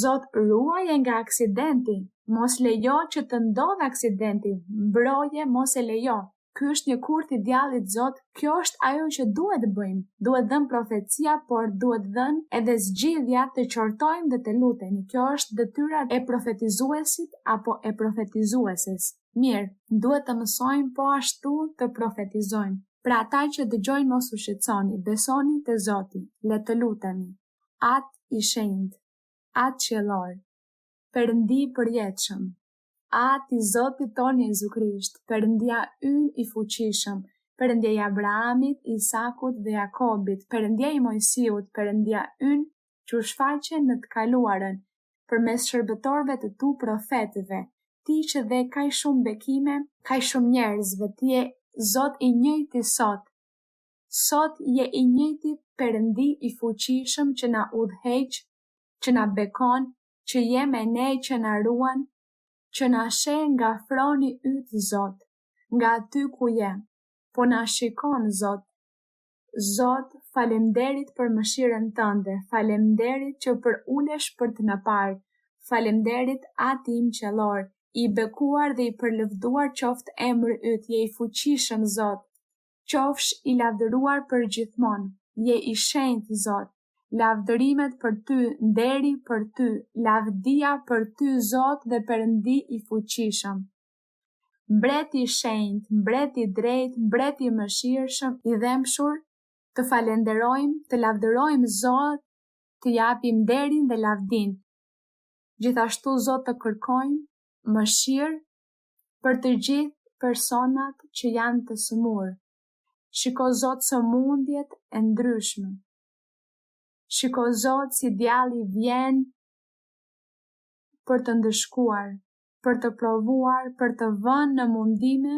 Zot ruaje nga aksidenti, mos lejo që të ndodh aksidenti, mbroje, mos e lejo. Ky është një kurth I djallit Zot, kjo është ajo që duhet bëjmë. Duhet dhënë profecia, por duhet dhënë edhe zgjidhja të qortojmë dhe të lutemi. Kjo është detyra e profetizuesit apo e profetizueses. Mirë, duhet të mësojmë po ashtu të profetizojmë. Pra ata që dëgjojnë mos u shqetësoni, besoni te Zoti, le të lutemi. Atë I shenjtë, atë qiellor, Perëndi I përjetshëm, atë I Zotit tonë Jezu Krisht, Perëndia ynë I fuqishëm, Perëndia i Abrahamit, Isakut dhe Jakobit, Perëndia i Mojsiut, Perëndia ynë që u shfaqe në të kaluarën, përmes shërbëtorëve të tu profetëve, ti që dhe kaq shumë bekime, kaq shumë njerëzve, ti je Zot i njëjti sot. Sot je i njëjti Perëndi i fuqishëm që na udhëheq, që na bekon, që je me ne, që na ruan, që na sheh nga froni yt, Zot, nga aty ku je, po na shikon, Zot. Zot, faleminderit për mëshirën tënde, faleminderit që për ulesh për të na parë, faleminderit Ati im qellor, i bekuar dhe i përlëvduar qoftë emri yt, je i fuqishëm, Zot. Qofsh i lavdëruar për gjithmonë, je i shenjtë, Zot. Lavdërimet për ty, nderi për ty, lavdia për ty, Zot, dhe Perëndi i fuqishëm. Mbreti i shenjtë, mbreti i drejtë, mbreti i mëshirshëm, i dhemshur, të falenderojmë, të lavdërojmë, Zot, të japim nderin dhe lavdin. Gjithashtu, Zot, të kërkojmë mëshirë për të gjithë personat që janë të sëmurë. Shiko, Zot, sëmundjet e ndryshme. Shiko, Zot, si djalli vjen për të ndëshkuar, për të provuar, për të vënë në mundime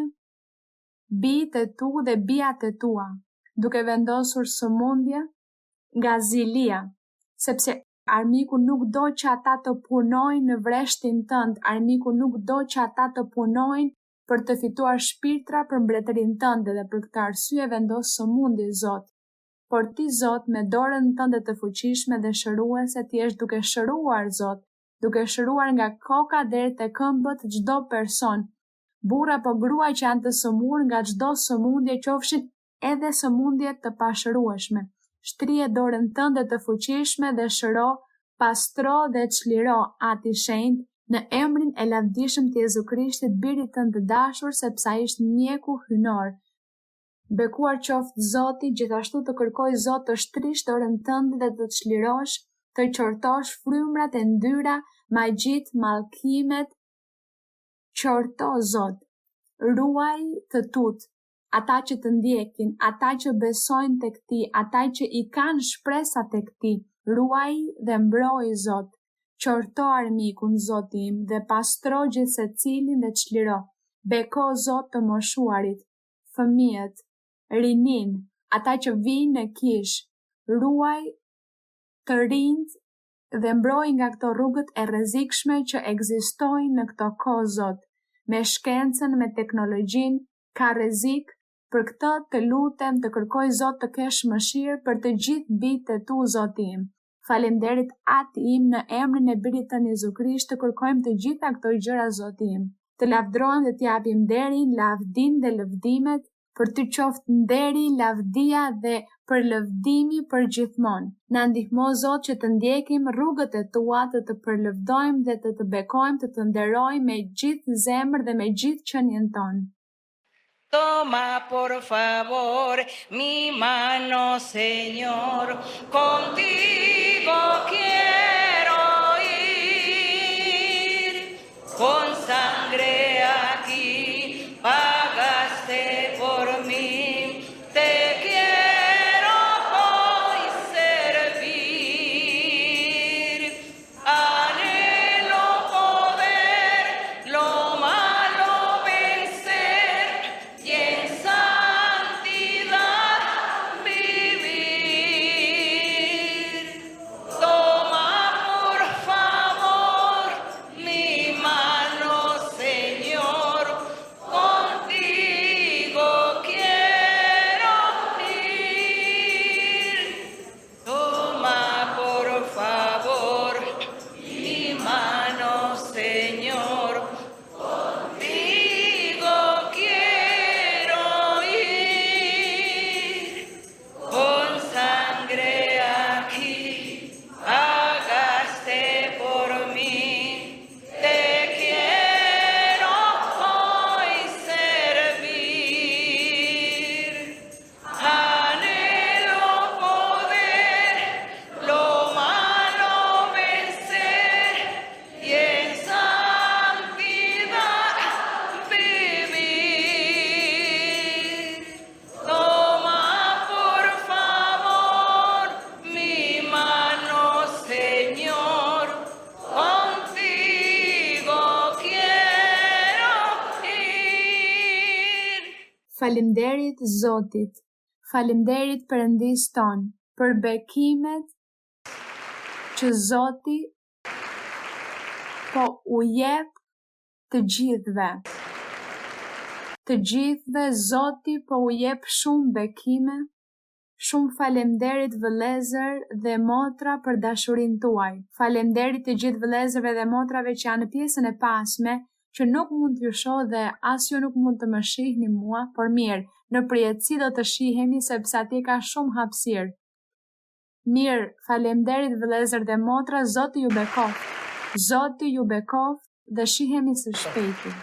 bijtë e tu dhe bijat e tua, duke vendosur sëmundje nga zilia, sepse armiku nuk do që ata të punojnë në vreshtin tënd, armiku nuk do që ata të punojnë për të fituar shpirtra për mbretërinë tënde dhe për këtë arsye vendos sëmundje, Zot. Por ti, Zot, me dorën tënde të fuqishme dhe shëruese, ti je duke shëruar, Zot, duke shëruar nga koka deri te këmbët çdo person, burr apo grua që janë të sëmurë nga çdo sëmundje, qofshin edhe sëmundje të pashërueshme. Shtrije dorën tënde të fuqishme dhe shëro, pastro dhe çliro, Ati shenjtë, në emrin e lavdishëm të Jezu Krishtit, birit tënd të dashur, sepse ai është mjeku hynor. Bekuar qoftë Zoti, gjithashtu të kërkoj, Zot, të shtrish dorën tënde dhe të çlirosh, të qortosh frymrat e ndyra, magjit, mallkimet. Qorto, Zot, ruaj të tut, ata që të ndjekin, ata që besojnë tek ti, ata që i kanë shpresat tek ti, ruaj dhe mbroj, Zot. Qorto armikun, Zoti im, dhe pastro gjithsecilin dhe çliro. Beko, Zot, të moshuarit, fëmijët, rinin, ata që vijnë në kish, ruaj të rinjt dhe mbroj nga këto rrugët e rrezikshme që ekzistojnë në këto kohë, Zot. Me shkencën, me teknologjinë, ka rrezik. Për këtë të lutem, të kërkoj, Zot, të kesh mëshirë për të gjithë bijtë e tu, Zoti im. Faleminderit Ati im, në emrin e birit tënd Jezu Krisht, të kërkojmë të gjitha këto gjëra, Zoti im. Të lavdërojmë dhe të japim nderin, lavdin dhe lëvdimet, për të qoftë nderi, lavdia dhe përlëvdimi për gjithmonë. Na ndihmo, Zot, që të ndjekim rrugët e tua, të përlëvdojmë dhe të bekojmë, të nderojmë me gjithë zemër dhe me gjithë qenien tonë. Toma por favor mi mano, Señor, contigo quiero ir, con sangre aquí pagaste por mí, te quiero hoy servir, anhelo poder lo malo vencer y en santidad vivir. Toma Faleminderit Zotit, faleminderit Perëndis ton për bekimet që Zoti po u jep të gjithëve. Të gjithëve Zoti po u jep shumë bekime. Shumë faleminderit vëllezër dhe motra për dashurinë tuaj. Faleminderit të gjithë vëllezërve dhe motrave që janë në pjesën e pasme, që nuk mund t'ju shoh dhe as ju nuk mund të më shihni mua, por mirë, në përjetësi do të shihemi sepse atje ka shumë hapësirë. Mirë, faleminderit vëllezër dhe motra, Zoti ju bekoft. Zoti ju bekoft dhe shihemi së shpejti.